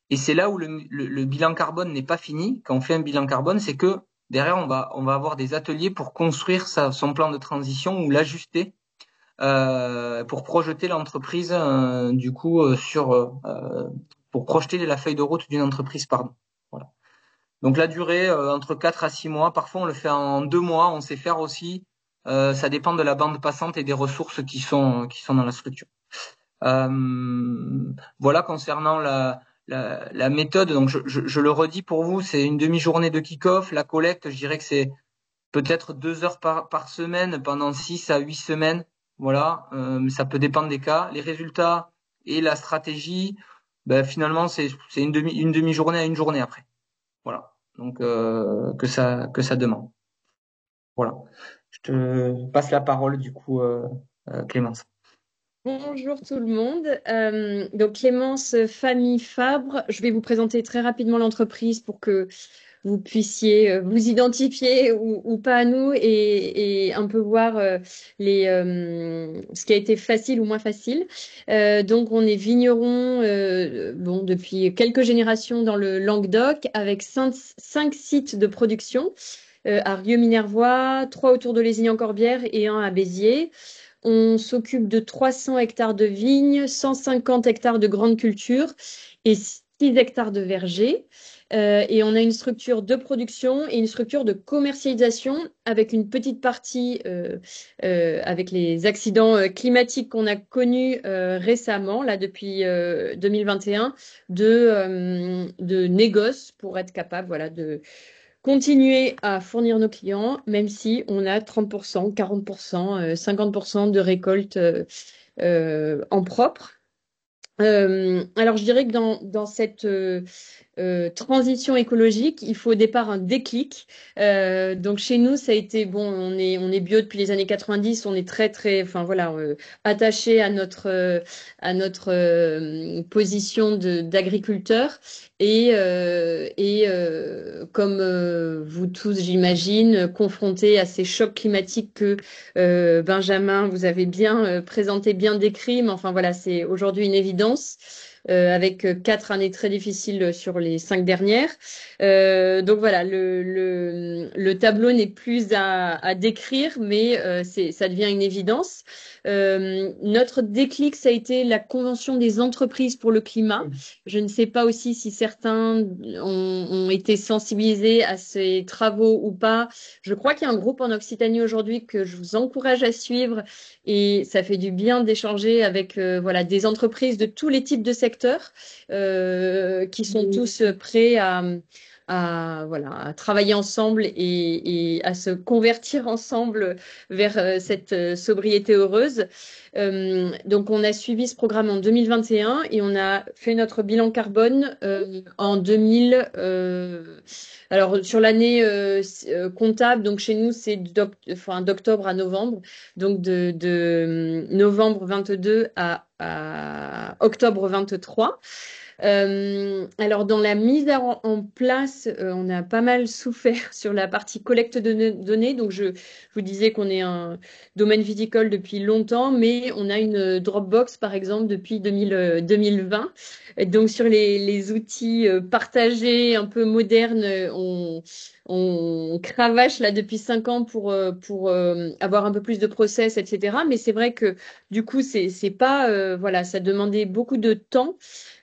Et c'est là où le bilan carbone n'est pas fini. Quand on fait un bilan carbone, c'est que derrière, on va avoir des ateliers pour construire son plan de transition ou l'ajuster pour projeter l'entreprise du coup pour projeter la feuille de route d'une entreprise, pardon. Voilà. Donc la durée entre 4 à 6 mois. Parfois, on le fait en 2 mois. On sait faire aussi. Ça dépend de la bande passante et des ressources qui sont dans la structure. Voilà concernant la méthode. Donc je le redis pour vous, c'est une demi-journée de kick-off. La collecte, je dirais que c'est peut-être 2 heures par semaine pendant 6 à 8 semaines. Voilà, ça peut dépendre des cas. Les résultats et la stratégie, finalement c'est une demi-journée à une journée après. Voilà, donc que ça demande. Voilà. Je te passe la parole du coup, Clémence. Bonjour tout le monde. Donc Clémence Famille Fabre, je vais vous présenter très rapidement l'entreprise pour que vous puissiez vous identifier ou pas à nous et un peu voir ce qui a été facile ou moins facile. Donc on est vigneron depuis quelques générations dans le Languedoc avec 5 sites de production à Rieux-Minervois, 3 autour de Lézignan-Corbière et 1 à Béziers. On s'occupe de 300 hectares de vignes, 150 hectares de grandes cultures et 6 hectares de vergers. Et on a une structure de production et une structure de commercialisation avec une petite partie avec les accidents climatiques qu'on a connus récemment, là depuis 2021, de négoce pour être capable de continuer à fournir nos clients, même si on a 30%, 40%, 50% de récolte en propre. Alors, je dirais que dans cette transition écologique, il faut au départ un déclic. Donc chez nous, ça a été on est bio depuis les années 90, on est très attaché à notre position d'agriculteur et comme vous tous, j'imagine, confrontés à ces chocs climatiques que Benjamin vous avez bien présenté, bien décrit, mais enfin voilà, c'est aujourd'hui une évidence. avec 4 années très difficiles sur les 5 dernières. Donc voilà, le tableau n'est plus à décrire, mais ça devient une évidence. Notre déclic, ça a été la Convention des entreprises pour le climat. Je ne sais pas aussi si certains ont été sensibilisés à ces travaux ou pas. Je crois qu'il y a un groupe en Occitanie aujourd'hui que je vous encourage à suivre et ça fait du bien d'échanger avec voilà, des entreprises de tous les types de secteurs qui sont tous prêts voilà, à travailler ensemble et à se convertir ensemble vers cette sobriété heureuse. Donc, on a suivi ce programme en 2021 et on a fait notre bilan carbone en 2000. Alors, sur l'année comptable, donc chez nous, c'est d'octobre à novembre. Donc, de novembre 22 à octobre 23. Alors, dans la mise en place, on a pas mal souffert sur la partie collecte de données. Donc, je vous disais qu'on est un domaine viticole depuis longtemps, mais on a une Dropbox, par exemple, depuis 2020. Et donc, sur les outils partagés, un peu modernes, on cravache là depuis 5 ans pour avoir un peu plus de process, etc. Mais c'est vrai que du coup, c'est pas voilà, ça demandait beaucoup de temps.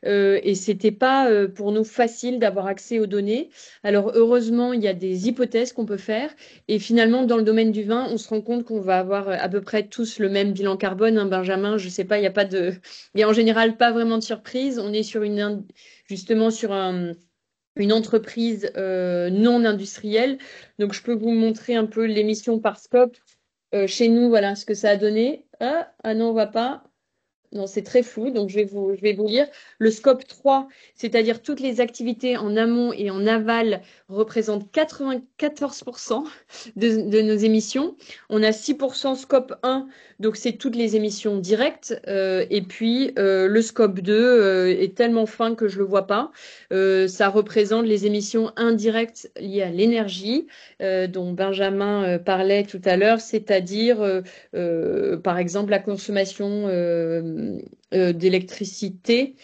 Et c'était pas pour nous facile d'avoir accès aux données. Alors heureusement, il y a des hypothèses qu'on peut faire. Et finalement, dans le domaine du vin, on se rend compte qu'on va avoir à peu près tous le même bilan carbone. Hein, Benjamin, je sais pas, il y a en général pas vraiment de surprise. On est justement sur une entreprise non industrielle. Donc je peux vous montrer un peu l'émission par scope. Chez nous, voilà ce que ça a donné. Ah non, on va pas. Non, c'est très flou, donc je vais vous lire. Le scope 3, c'est-à-dire toutes les activités en amont et en aval, représentent 94% de nos émissions. On a 6% scope 1, donc c'est toutes les émissions directes. Et puis, le scope 2 est tellement fin que je ne le vois pas. Ça représente les émissions indirectes liées à l'énergie, dont Benjamin parlait tout à l'heure, c'est-à-dire par exemple la consommation d'électricité.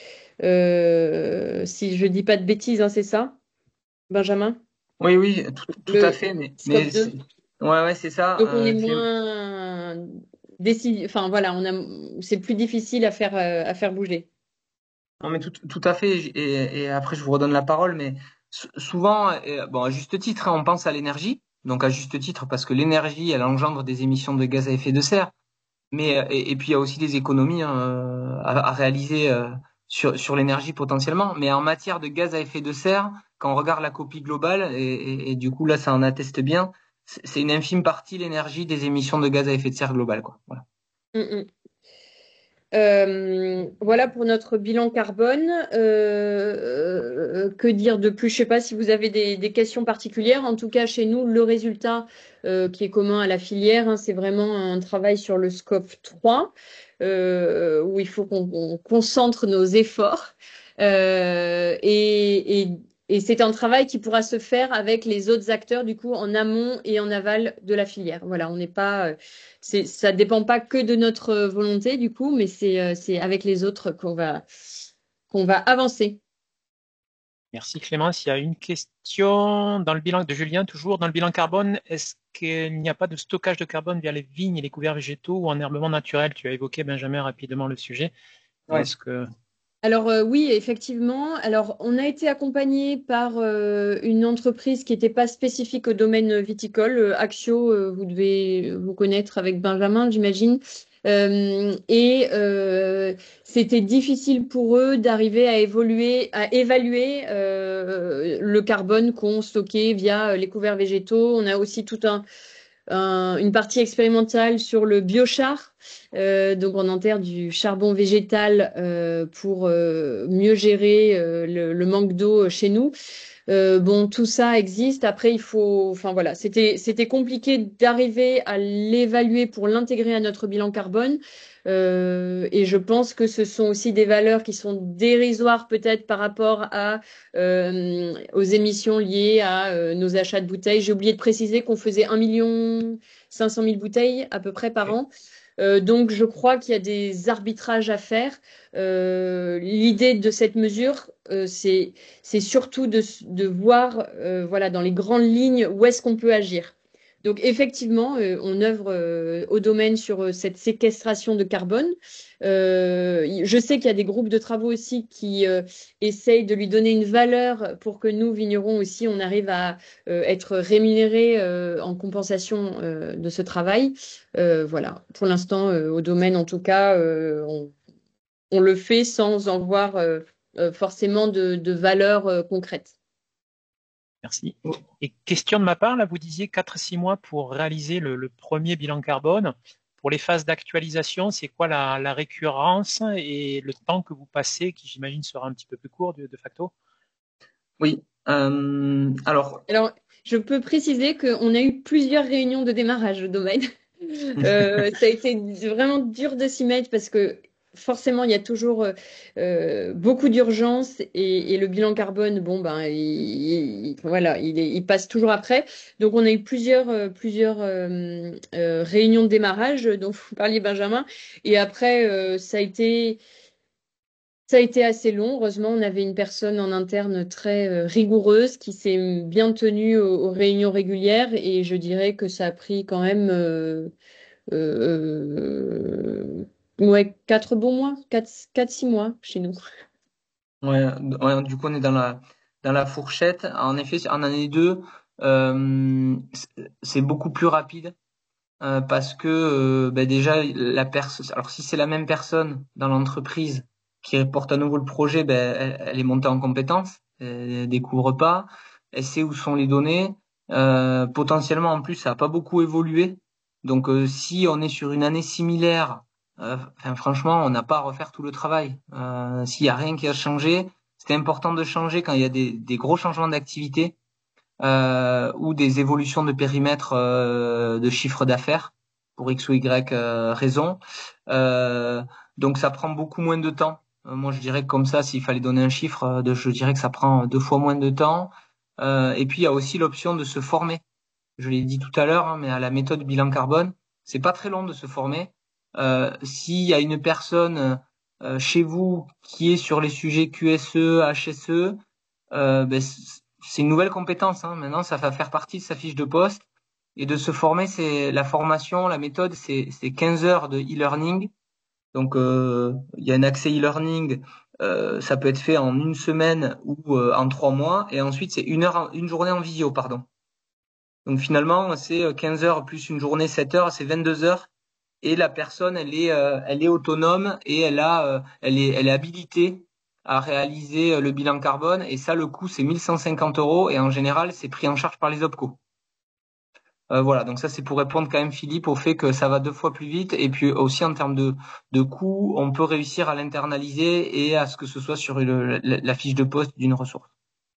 Si je dis pas de bêtises, hein, c'est ça, Benjamin? Oui, oui, tout à Le fait. scope 2. Ouais, c'est ça. Donc on est moins enfin voilà, c'est plus difficile à faire bouger. Non, mais tout à fait. Et après, je vous redonne la parole. Mais souvent, bon, à juste titre, hein, on pense à l'énergie. Donc, à juste titre, parce que l'énergie, elle engendre des émissions de gaz à effet de serre. Mais, et puis, il y a aussi des économies hein, à réaliser sur l'énergie potentiellement. Mais en matière de gaz à effet de serre, quand on regarde la copie globale, et du coup, là, ça en atteste bien, c'est une infime partie l'énergie des émissions de gaz à effet de serre global, quoi. Voilà. Mm, mm. Voilà pour notre bilan carbone. Que dire de plus? Je ne sais pas si vous avez des questions particulières. En tout cas, chez nous, le résultat qui est commun à la filière, hein, c'est vraiment un travail sur le scope 3, où il faut qu'on concentre nos efforts. Et c'est un travail qui pourra se faire avec les autres acteurs, du coup, en amont et en aval de la filière. Voilà, on n'est pas, ça dépend pas que de notre volonté, du coup, mais c'est avec les autres qu'on va avancer. Merci Clémence. Il y a une question dans le bilan de Julien, toujours dans le bilan carbone. Est-ce qu'il n'y a pas de stockage de carbone via les vignes et les couverts végétaux ou en herbement naturel? Tu as évoqué, Benjamin, rapidement le sujet. Ouais. Est-ce que... Alors oui, effectivement. Alors on a été accompagné par une entreprise qui n'était pas spécifique au domaine viticole, Axio, vous devez vous connaître avec Benjamin, j'imagine. C'était difficile pour eux d'arriver à évaluer le carbone qu'on stockait via les couverts végétaux. On a aussi une partie expérimentale sur le biochar. Donc on enterre du charbon végétal pour mieux gérer le manque d'eau chez nous. Bon, tout ça existe. Après, enfin voilà, c'était compliqué d'arriver à l'évaluer pour l'intégrer à notre bilan carbone. Et je pense que ce sont aussi des valeurs qui sont dérisoires peut-être par rapport aux émissions liées à nos achats de bouteilles. J'ai oublié de préciser qu'on faisait 1,5 million bouteilles à peu près par an. Donc, je crois qu'il y a des arbitrages à faire. L'idée de cette mesure, c'est surtout de voir, voilà, dans les grandes lignes, où est-ce qu'on peut agir. Donc, effectivement, on œuvre au domaine sur cette séquestration de carbone. Je sais qu'il y a des groupes de travaux aussi qui essayent de lui donner une valeur pour que nous, vignerons aussi, on arrive à être rémunérés en compensation de ce travail. Voilà, pour l'instant, au domaine en tout cas, on le fait sans en voir forcément de valeur concrète. Merci. Et question de ma part, là, vous disiez 4-6 mois pour réaliser le premier bilan carbone. Pour les phases d'actualisation, c'est quoi la récurrence et le temps que vous passez, qui j'imagine sera un petit peu plus court de facto? Oui. Alors, je peux préciser qu'on a eu plusieurs réunions de démarrage au domaine. Ça a été vraiment dur de s'y mettre parce que forcément, il y a toujours beaucoup d'urgence et le bilan carbone, bon, ben, voilà, il passe toujours après. Donc, on a eu plusieurs réunions de démarrage dont vous parliez, Benjamin. Et après, ça a été assez long. Heureusement, on avait une personne en interne très rigoureuse qui s'est bien tenue aux réunions régulières et je dirais que ça a pris quand même ouais, 4 bons mois, 4-6 mois chez nous. ouais, du coup, on est dans la fourchette. En effet, en année 2, c'est beaucoup plus rapide parce que déjà, la personne. Alors, si c'est la même personne dans l'entreprise qui porte à nouveau le projet, elle est montée en compétence, elle découvre pas, elle sait où sont les données. Potentiellement, en plus, ça a pas beaucoup évolué. Donc, si on est sur une année similaire, franchement, on n'a pas à refaire tout le travail. S'il y a rien qui a changé, c'est important de changer quand il y a des gros changements d'activité ou des évolutions de périmètre de chiffre d'affaires pour X ou Y raison. Donc ça prend beaucoup moins de temps. Moi je dirais que comme ça, s'il fallait donner un chiffre, je dirais que ça prend 2 fois moins de temps. Et puis il y a aussi l'option de se former. Je l'ai dit tout à l'heure, hein, mais à la méthode bilan carbone, c'est pas très long de se former. S'il y a une personne chez vous qui est sur les sujets QSE, HSE, c'est une nouvelle compétence. Hein. Maintenant, ça va faire partie de sa fiche de poste. Et de se former, c'est la formation, la méthode, c'est 15 heures de e-learning. Donc, il y a un accès e-learning. Ça peut être fait en une semaine ou en 3 mois. Et ensuite, c'est une journée en visio, pardon. Donc, finalement, c'est 15 heures plus une journée, 7 heures, c'est 22 heures. Et la personne, elle est autonome et elle est habilitée à réaliser le bilan carbone. Et ça, le coût, c'est 1150 euros. Et en général, c'est pris en charge par les OPCO. Voilà, donc ça, c'est pour répondre quand même, Philippe, au fait que ça va 2 fois plus vite. Et puis aussi, en termes de coût, on peut réussir à l'internaliser et à ce que ce soit sur la fiche de poste d'une ressource.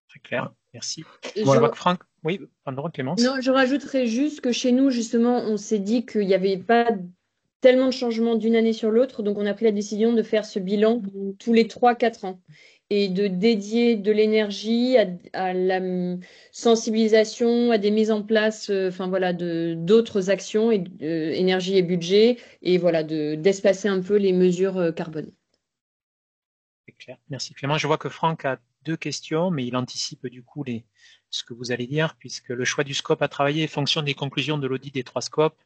Très clair, merci. Voilà. Je vois que Franck, oui, pardon, Clémence. Non, je rajouterais juste que chez nous, justement, on s'est dit qu'il n'y avait pas tellement de changements d'une année sur l'autre, donc on a pris la décision de faire ce bilan tous les 3-4 ans et de dédier de l'énergie à la sensibilisation, à des mises en place, enfin voilà, d'autres actions, énergie et budget, et voilà, d'espacer un peu les mesures carbone. C'est clair. Merci Clément. Je vois que Franck a 2 questions, mais il anticipe du coup ce que vous allez dire, puisque le choix du scope à travailler est fonction des conclusions de l'audit des 3 scopes.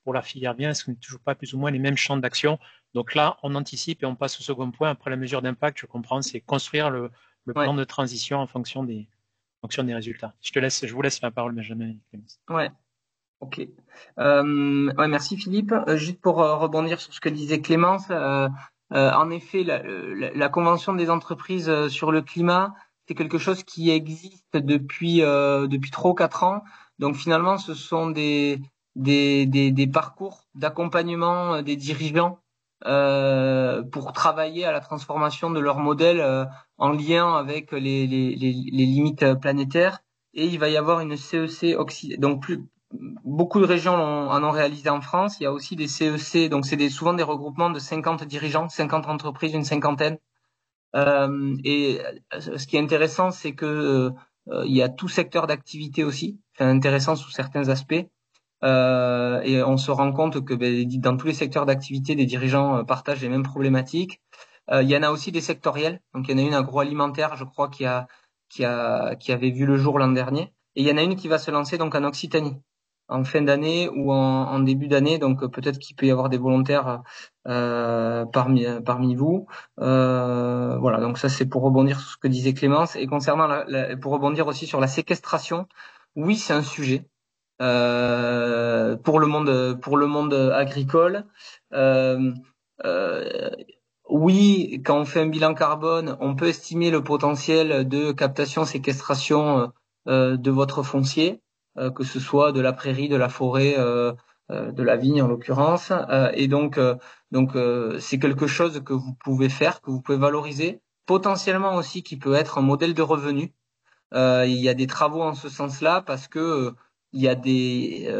Pour la filière bien, est-ce qu'on n'est toujours pas plus ou moins les mêmes champs d'action? Donc là, on anticipe et on passe au second point. Après la mesure d'impact, je comprends, c'est construire le plan de transition en fonction des résultats. Je vous laisse la parole, Benjamin. Ouais. Ok. Ouais, merci Philippe. Juste pour rebondir sur ce que disait Clémence, en effet, la Convention des entreprises sur le climat, c'est quelque chose qui existe depuis 3 ou 4 ans. Donc finalement, ce sont des parcours d'accompagnement des dirigeants pour travailler à la transformation de leur modèle en lien avec les limites planétaires. Et il va y avoir une CEC donc beaucoup de régions en ont réalisé en France. Il y a aussi des CEC, donc c'est souvent des regroupements de 50 dirigeants, 50 entreprises, une cinquantaine. Et ce qui est intéressant, c'est que il y a tout secteur d'activité aussi, c'est intéressant sous certains aspects. Et on se rend compte que dans tous les secteurs d'activité, des dirigeants partagent les mêmes problématiques. Il y en a aussi des sectoriels. Donc, il y en a une agroalimentaire, je crois, qui avait vu le jour l'an dernier. Et il y en a une qui va se lancer donc en Occitanie, en fin d'année ou en début d'année. Donc, peut-être qu'il peut y avoir des volontaires parmi vous. Voilà. Donc, ça, c'est pour rebondir sur ce que disait Clémence. Et concernant pour rebondir aussi sur la séquestration, oui, c'est un sujet. Pour le monde agricole. Oui, quand on fait un bilan carbone, on peut estimer le potentiel de captation-séquestration de votre foncier, que ce soit de la prairie, de la forêt, de la vigne en l'occurrence. Et donc, c'est quelque chose que vous pouvez faire, que vous pouvez valoriser, potentiellement aussi qui peut être un modèle de revenu. Il y a des travaux en ce sens-là parce que il y a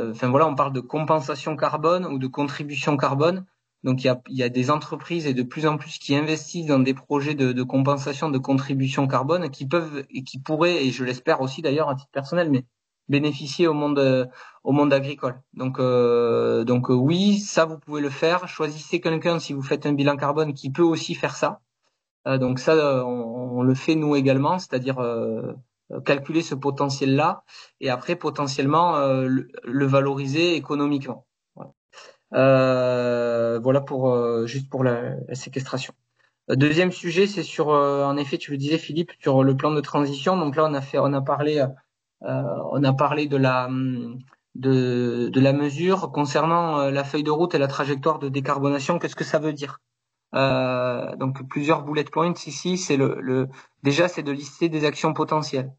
enfin voilà, on parle de compensation carbone ou de contribution carbone. Donc il y a des entreprises et de plus en plus qui investissent dans des projets de compensation de contribution carbone qui peuvent et qui pourraient, et je l'espère aussi d'ailleurs à titre personnel, mais bénéficier au monde agricole. Donc oui, ça vous pouvez le faire. Choisissez quelqu'un si vous faites un bilan carbone qui peut aussi faire ça. Donc ça, on le fait nous également, c'est-à-dire calculer ce potentiel-là et après potentiellement le valoriser économiquement. Voilà, voilà pour juste pour la séquestration. Deuxième sujet, c'est sur, en effet, tu le disais Philippe, sur le plan de transition. Donc là, on a parlé de la mesure concernant la feuille de route et la trajectoire de décarbonation. Qu'est-ce que ça veut dire? Donc plusieurs bullet points ici, c'est déjà c'est de lister des actions potentielles.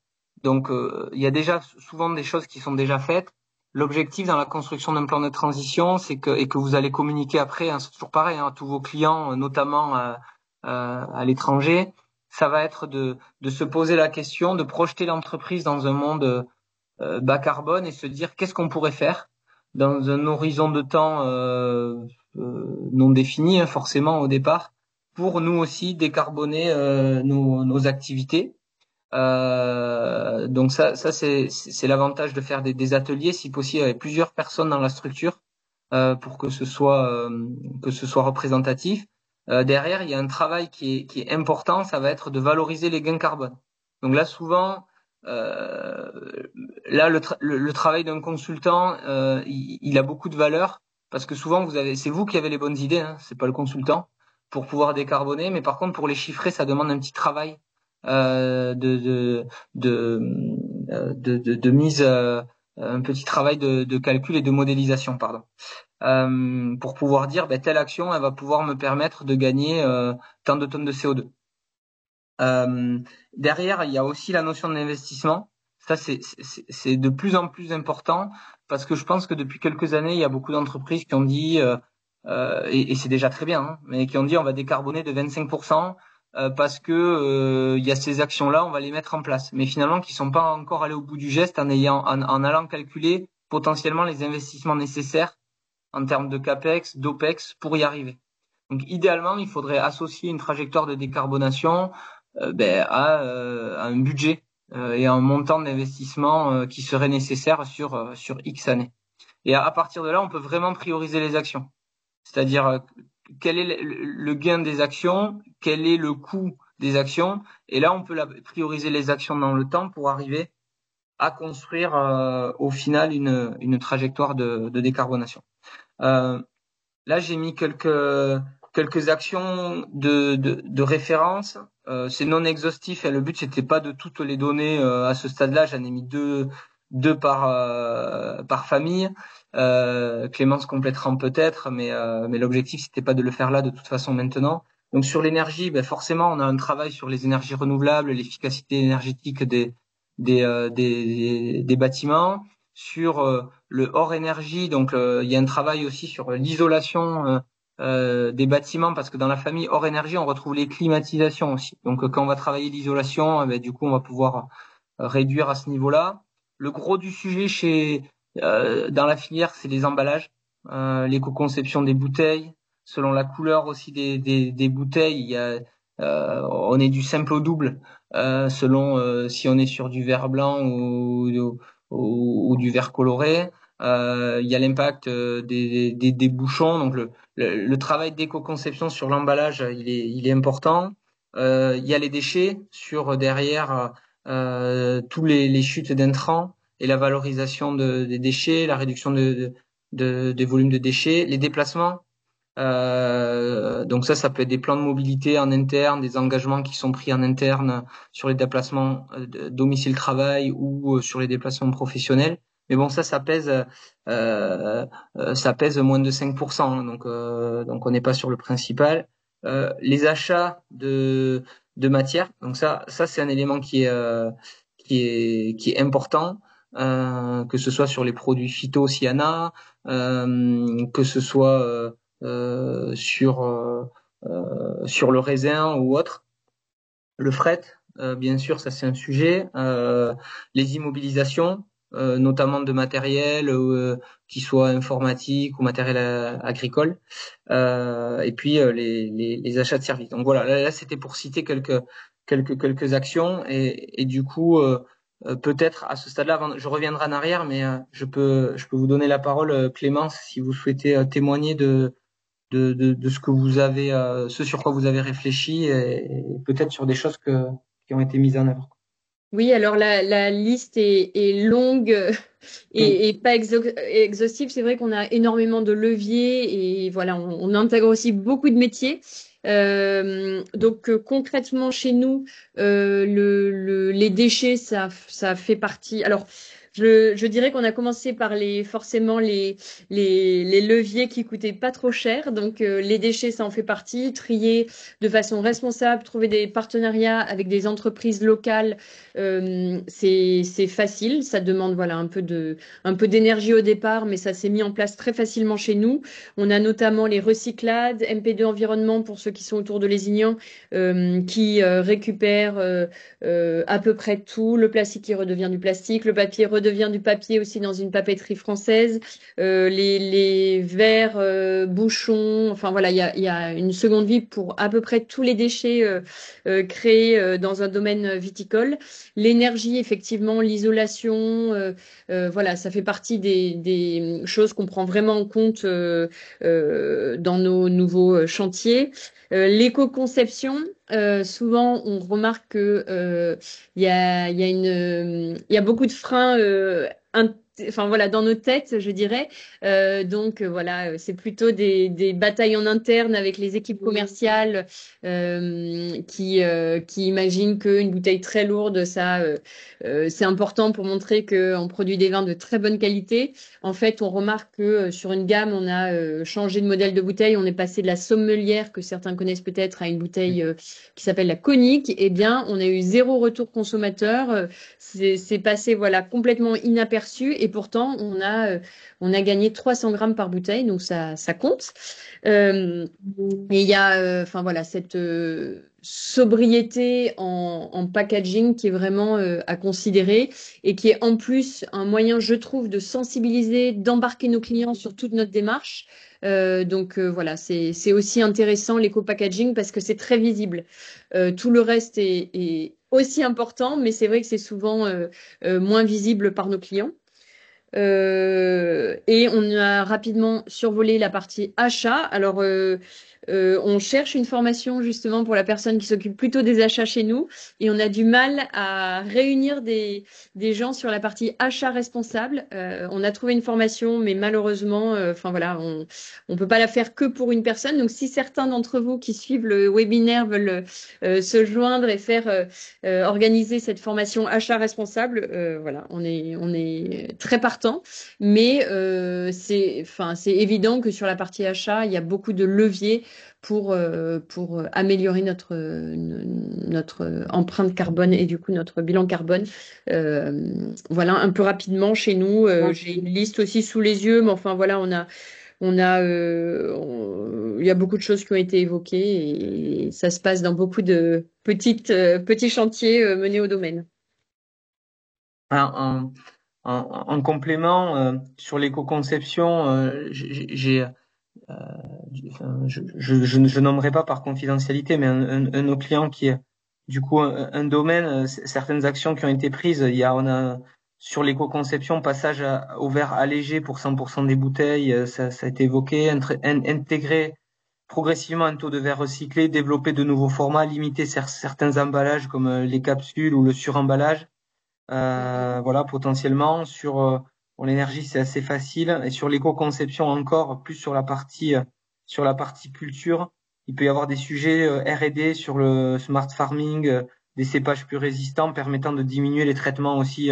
Donc il y a déjà souvent des choses qui sont déjà faites. L'objectif dans la construction d'un plan de transition, c'est que vous allez communiquer après, hein, c'est toujours pareil, hein, à tous vos clients, notamment à l'étranger, ça va être de se poser la question, de projeter l'entreprise dans un monde bas carbone et se dire qu'est-ce qu'on pourrait faire dans un horizon de temps non défini, hein, forcément au départ, pour nous aussi décarboner nos activités. Donc ça c'est l'avantage de faire des ateliers, si possible avec plusieurs personnes dans la structure, pour que ce soit représentatif. Derrière, il y a un travail qui est important, ça va être de valoriser les gains carbone. Donc là, souvent, là le travail d'un consultant, il a beaucoup de valeur parce que souvent c'est vous qui avez les bonnes idées, hein, c'est pas le consultant pour pouvoir décarboner, mais par contre pour les chiffrer, ça demande un petit travail de mise, un petit travail de calcul et de modélisation, pardon, pour pouvoir dire telle action, elle va pouvoir me permettre de gagner tant de tonnes de CO2. Derrière, il y a aussi la notion d'investissement. Ça, c'est de plus en plus important parce que je pense que depuis quelques années, il y a beaucoup d'entreprises qui ont dit, et c'est déjà très bien, hein, mais qui ont dit on va décarboner de 25%. Parce que il y a ces actions-là, on va les mettre en place, mais finalement qui sont pas encore allés au bout du geste en allant calculer potentiellement les investissements nécessaires en termes de capex, d'opex pour y arriver. Donc idéalement, il faudrait associer une trajectoire de décarbonation à un budget et à un montant d'investissement qui serait nécessaire sur X années. Et à partir de là, on peut vraiment prioriser les actions. C'est-à-dire quel est le gain des actions, quel est le coût des actions, et là on peut prioriser les actions dans le temps pour arriver à construire au final une trajectoire de décarbonation. Là j'ai mis quelques actions de référence. C'est non exhaustif et le but c'était pas de toutes les donner à ce stade-là. J'en ai mis deux par famille. Clémence complétera peut-être, mais l'objectif c'était pas de le faire là de toute façon maintenant. Donc sur l'énergie, forcément on a un travail sur les énergies renouvelables, l'efficacité énergétique des bâtiments. Sur le hors énergie, donc il y a un travail aussi sur l'isolation des bâtiments, parce que dans la famille hors énergie, on retrouve les climatisations aussi. Donc quand on va travailler l'isolation, du coup on va pouvoir réduire à ce niveau-là. Le gros du sujet dans la filière, c'est les emballages, l'éco-conception des bouteilles, selon la couleur aussi des bouteilles. Il y a on est du simple au double, selon si on est sur du verre blanc ou du verre coloré. Il y a l'impact des bouchons. Donc le travail d'éco-conception sur l'emballage, il est important. Il y a les déchets sur derrière tous les chutes d'intrants et la valorisation des déchets, la réduction des volumes de déchets, les déplacements. Donc ça peut être des plans de mobilité en interne, des engagements qui sont pris en interne sur les déplacements domicile-travail ou sur les déplacements professionnels. Mais bon, ça pèse moins de 5%, hein, donc on n'est pas sur le principal. Les achats de matière, donc ça c'est un élément qui est important, que ce soit sur les produits phyto s'il y en a, que ce soit sur le raisin ou autre. Le fret, bien sûr, ça c'est un sujet. Les immobilisations, notamment de matériel qui soit informatique ou matériel agricole. Et puis les achats de services. Donc voilà, là c'était pour citer quelques actions et du coup peut-être à ce stade-là, je reviendrai en arrière, mais je peux vous donner la parole, Clémence, si vous souhaitez témoigner de ce que vous avez, ce sur quoi vous avez réfléchi et peut-être sur des choses qui ont été mises en œuvre. Oui, alors la liste est longue et pas exhaustive. C'est vrai qu'on a énormément de leviers et voilà, on intègre aussi beaucoup de métiers. Donc concrètement chez nous, les déchets, ça fait partie. Alors je dirais qu'on a commencé par forcément les leviers qui coûtaient pas trop cher. Donc les déchets, ça en fait partie. Trier de façon responsable, trouver des partenariats avec des entreprises locales, c'est facile. Ça demande voilà un peu d'énergie au départ, mais ça s'est mis en place très facilement chez nous. On a notamment les recyclades, MP2 Environnement pour ceux qui sont autour de Lézignan, qui récupèrent à peu près tout. Le plastique qui redevient du plastique, le papier redevient du papier aussi dans une papeterie française. Les verres, bouchons, enfin voilà, il y a une seconde vie pour à peu près tous les déchets créés dans un domaine viticole. L'énergie, effectivement, l'isolation, voilà, ça fait partie des choses qu'on prend vraiment en compte dans nos nouveaux chantiers. L'éco-conception, souvent on remarque que il y a beaucoup de freins enfin voilà dans nos têtes je dirais donc voilà c'est plutôt des batailles en interne avec les équipes commerciales qui imaginent qu'une bouteille très lourde ça c'est important pour montrer qu'on produit des vins de très bonne qualité. En fait on remarque que sur une gamme on a changé de modèle de bouteille, on est passé de la sommelière que certains connaissent peut-être à une bouteille qui s'appelle la conique. Eh bien on a eu 0 retour consommateur, c'est passé voilà complètement inaperçu et pourtant on a gagné 300 grammes par bouteille, donc ça compte. Et il y a enfin voilà cette sobriété en packaging qui est vraiment à considérer et qui est en plus un moyen, je trouve, de sensibiliser, d'embarquer nos clients sur toute notre démarche. Donc voilà, c'est aussi intéressant l'éco-packaging parce que c'est très visible. Tout le reste est aussi important, mais c'est vrai que c'est souvent moins visible par nos clients. Et on a rapidement survolé la partie achat. Alors, on cherche une formation justement pour la personne qui s'occupe plutôt des achats chez nous et on a du mal à réunir des gens sur la partie achat responsable. On a trouvé une formation, mais malheureusement, enfin voilà, on peut pas la faire que pour une personne. Donc, si certains d'entre vous qui suivent le webinaire veulent se joindre et faire organiser cette formation achat responsable, voilà, on est très partant. Mais c'est évident que sur la partie achat, il y a beaucoup de leviers pour améliorer notre empreinte carbone et du coup notre bilan carbone. Voilà, un peu rapidement chez nous, j'ai une liste aussi sous les yeux, mais enfin voilà, il y a beaucoup de choses qui ont été évoquées et ça se passe dans beaucoup de petits chantiers menés au domaine. En complément, sur l'éco-conception, je nommerai pas par confidentialité, mais un de nos clients qui est du coup un domaine, certaines actions qui ont été prises. On a Sur l'éco-conception, passage au verre allégé pour 100% des bouteilles, ça a été évoqué. Intégrer progressivement un taux de verre recyclé, développer de nouveaux formats, limiter certains emballages comme les capsules ou le suremballage. Voilà, potentiellement. Pour l'énergie, c'est assez facile. Et sur l'éco-conception encore, plus sur la partie culture, il peut y avoir des sujets R&D sur le smart farming, des cépages plus résistants permettant de diminuer les traitements aussi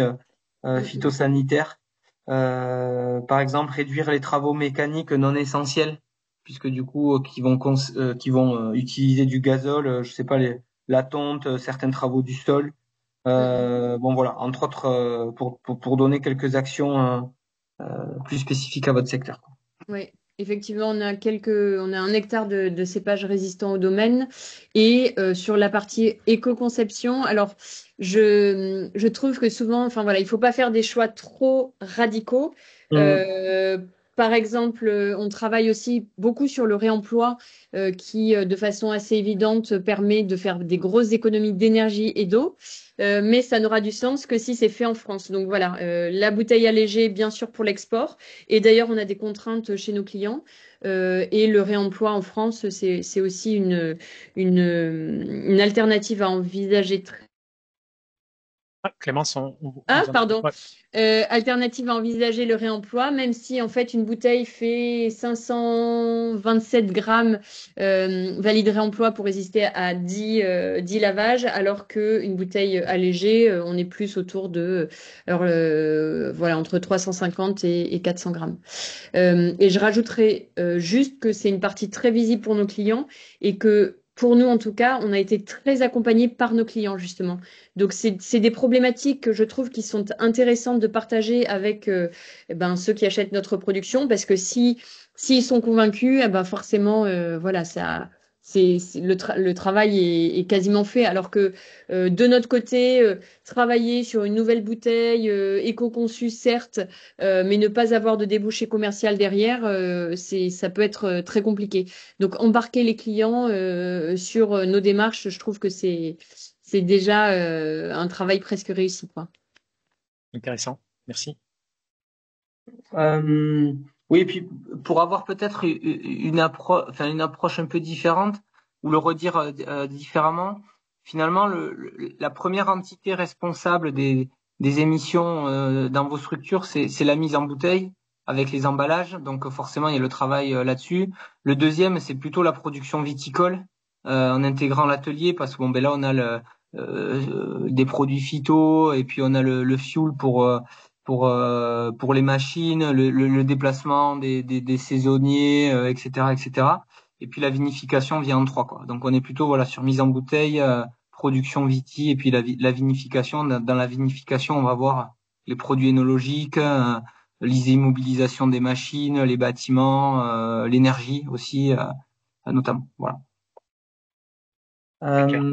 phytosanitaires. Par exemple, réduire les travaux mécaniques non essentiels, puisque du coup, qui vont utiliser du gazole, je sais pas, la tonte, certains travaux du sol. Bon voilà, entre autres, pour donner quelques actions plus spécifiques à votre secteur, quoi. Oui, effectivement, on a 1 hectare de cépages résistants au domaine. Et sur la partie éco-conception, alors je trouve que souvent, enfin voilà, il faut pas faire des choix trop radicaux. Euh, Par exemple, on travaille aussi beaucoup sur le réemploi qui, de façon assez évidente, permet de faire des grosses économies d'énergie et d'eau. Mais ça n'aura du sens que si c'est fait en France. Donc voilà, la bouteille allégée, bien sûr, pour l'export. Et d'ailleurs, on a des contraintes chez nos clients. Et le réemploi en France, c'est aussi une alternative à envisager. Ah, Clémence, Ah, vous entend. pardon. Ouais. Alternative à envisager le réemploi, même si en fait une bouteille fait 527 grammes valide réemploi pour résister à 10 lavages, alors qu'une bouteille allégée, on est plus autour de voilà, entre 350 et 400 grammes. Et je rajouterai juste que c'est une partie très visible pour nos clients et que pour nous, en tout cas, on a été très accompagnés par nos clients, justement. Donc, c'est des problématiques que je trouve qui sont intéressantes de partager avec ceux qui achètent notre production, parce que s'ils sont convaincus, forcément, voilà, le travail est quasiment fait. Alors que de notre côté, travailler sur une nouvelle bouteille éco-conçue, certes, mais ne pas avoir de débouché commercial derrière, ça peut être très compliqué. Donc, embarquer les clients sur nos démarches, je trouve que c'est déjà un travail presque réussi, quoi. Intéressant. Merci. Oui, et puis pour avoir peut-être une approche un peu différente, ou le redire différemment, finalement, la première entité responsable des émissions dans vos structures, c'est la mise en bouteille avec les emballages. Donc forcément, il y a le travail là-dessus. Le deuxième, c'est plutôt la production viticole en intégrant l'atelier, parce que bon, ben là, on a des produits phyto et puis on a le fuel pour les machines, le déplacement des saisonniers, etc., etc. Et puis la vinification vient en trois, quoi. Donc on est plutôt voilà sur mise en bouteille, production viti, et puis la vinification. Dans la vinification, on va voir les produits énologiques, les immobilisations des machines, les bâtiments, l'énergie aussi, notamment. Voilà. Très clair.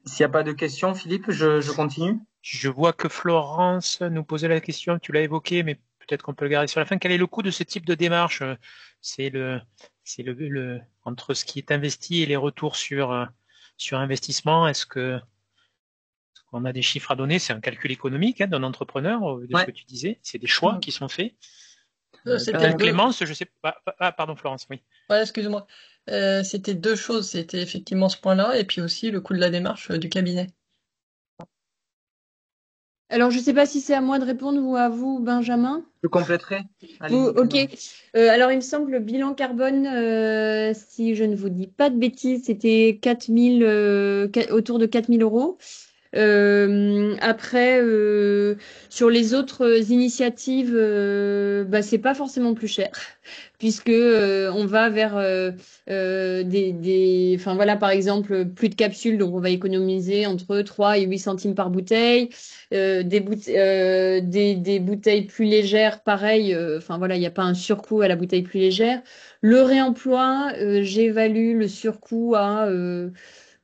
S'il n'y a pas de questions, Philippe, je continue. Je vois que Florence nous posait la question, tu l'as évoqué, mais peut-être qu'on peut le garder sur la fin. Quel est le coût de ce type de démarche? C'est entre ce qui est investi et les retours sur investissement. Est-ce qu'on a des chiffres à donner? C'est un calcul économique d'un entrepreneur, de ce Ouais. que tu disais. C'est des choix qui sont faits. C'était Clémence, je sais pas. Ah, pardon, Florence, oui. Ouais, excuse-moi. C'était deux choses. C'était effectivement ce point-là et puis aussi le coût de la démarche du cabinet. Alors, je ne sais pas si c'est à moi de répondre ou à vous, Benjamin. Je compléterai. Allez, Ok. Alors, il me semble le bilan carbone, si je ne vous dis pas de bêtises, c'était 4000, autour de 4000 euros. Après, sur les autres initiatives, c'est pas forcément plus cher, puisque on va vers enfin voilà, par exemple, plus de capsules, donc on va économiser entre 3 et 8 centimes par bouteille. Des bouteilles plus légères, pareil. Enfin voilà, il n'y a pas un surcoût à la bouteille plus légère. Le réemploi, j'évalue le surcoût à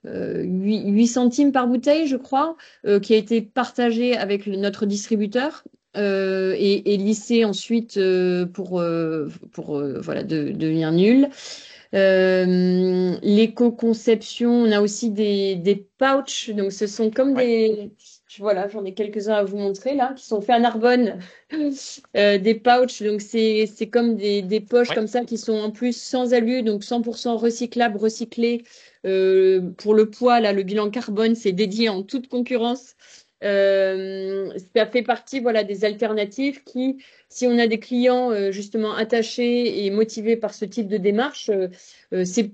8 centimes par bouteille, je crois, qui a été partagé avec notre distributeur et lissé ensuite pour voilà, devenir nul. L'éco-conception, on a aussi des pouches, donc ce sont comme Voilà, j'en ai quelques-uns à vous montrer là, qui sont faits en Narbonne, des pouches. Donc c'est comme des poches Ouais, comme ça qui sont en plus sans alu, donc 100% recyclables, recyclés. Pour le poids là, le bilan carbone, c'est dédié en toute concurrence. Ça fait partie voilà des alternatives qui, si on a des clients justement attachés et motivés par ce type de démarche, c'est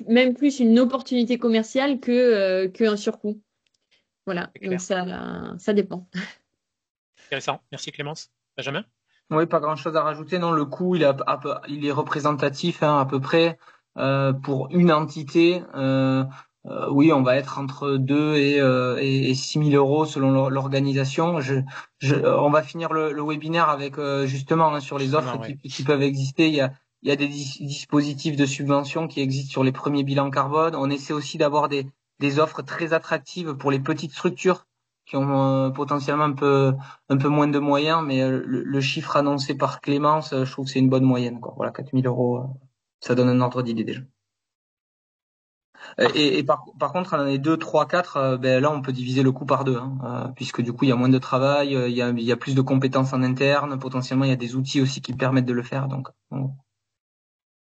même plus une opportunité commerciale qu'un surcoût. Voilà, c'est donc clair. ça dépend. Intéressant. Merci Clémence. Benjamin? Oui, pas grand-chose à rajouter. Non, le coût, il est représentatif à peu près pour une entité. Oui, on va être entre 2 et 6 000 euros selon l'organisation. On va finir le webinaire avec justement sur les offres Justement, ouais. qui peuvent exister. Il y a des dispositifs de subvention qui existent sur les premiers bilans carbone. On essaie aussi d'avoir des offres très attractives pour les petites structures qui ont potentiellement un peu moins de moyens, mais le chiffre annoncé par Clémence, je trouve que c'est une bonne moyenne, quoi. Voilà, 4 000 euros, ça donne un ordre d'idée déjà. Et par contre, dans les 2, 3, 4, ben là, on peut diviser le coût par deux, puisque du coup, il y a moins de travail, il y a plus de compétences en interne, potentiellement, il y a des outils aussi qui permettent de le faire. Donc,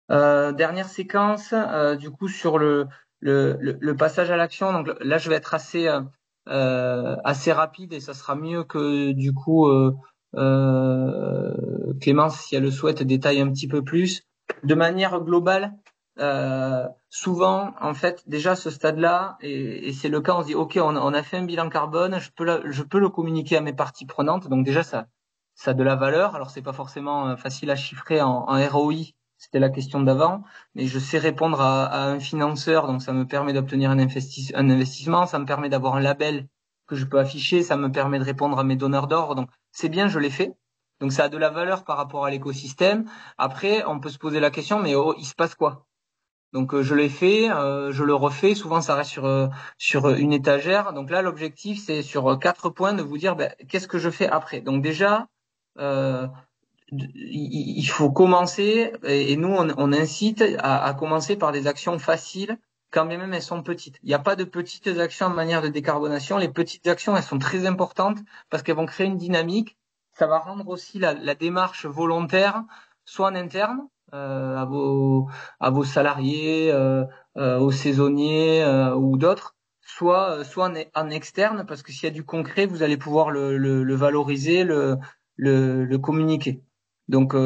dernière séquence, du coup, sur le passage à l'action. Donc là, je vais être assez rapide et ça sera mieux que du coup Clémence, si elle le souhaite, détaille un petit peu plus. De manière globale, souvent, en fait, déjà à ce stade-là, et c'est le cas, on se dit, OK, on a fait un bilan carbone, je peux le communiquer à mes parties prenantes. Donc déjà, ça a de la valeur. Alors, c'est pas forcément facile à chiffrer en ROI, c'était la question d'avant, mais je sais répondre à un financeur, donc ça me permet d'obtenir un investissement, ça me permet d'avoir un label que je peux afficher, ça me permet de répondre à mes donneurs d'ordre. Donc, c'est bien, je l'ai fait. Donc ça a de la valeur par rapport à l'écosystème. Après, on peut se poser la question, mais il se passe quoi? Donc je l'ai fait, je le refais. Souvent, ça reste sur une étagère. Donc là, l'objectif, c'est sur 4 points de vous dire, qu'est-ce que je fais après. Donc déjà, euh, il faut commencer, et nous, on incite à commencer par des actions faciles, quand bien même elles sont petites. Il n'y a pas de petites actions en manière de décarbonation. Les petites actions, elles sont très importantes parce qu'elles vont créer une dynamique. Ça va rendre aussi la démarche volontaire, soit en interne, à vos salariés, aux saisonniers ou d'autres, soit en externe, parce que s'il y a du concret, vous allez pouvoir le valoriser, le communiquer. Donc ça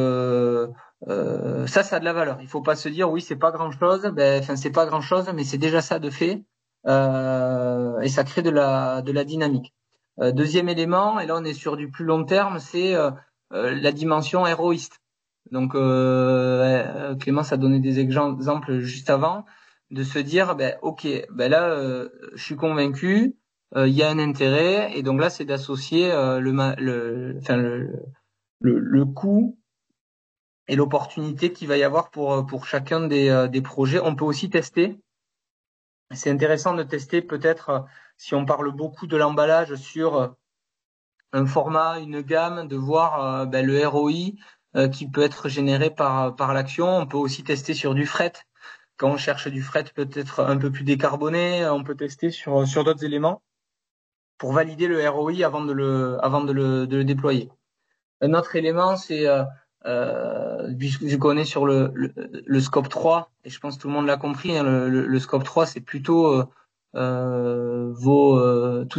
a de la valeur. Il faut pas se dire oui, c'est pas grand-chose. Enfin, c'est pas grand-chose, mais c'est déjà ça de fait, et ça crée de la dynamique. Deuxième élément, et là on est sur du plus long terme, c'est la dimension héroïste. Donc Clémence a donné des exemples juste avant, de se dire ok, là je suis convaincu, il y a un intérêt, et donc là c'est d'associer le coût et l'opportunité qu'il va y avoir pour chacun des projets. On peut aussi tester. C'est intéressant de tester peut-être, si on parle beaucoup de l'emballage, sur un format, une gamme, de voir le ROI qui peut être généré par l'action. On peut aussi tester sur du fret. Quand on cherche du fret peut-être un peu plus décarboné, on peut tester sur d'autres éléments pour valider le ROI avant de le déployer. Un autre élément, c'est vu qu'on est sur le scope 3, et je pense que tout le monde l'a compris, hein, le scope 3, c'est plutôt tout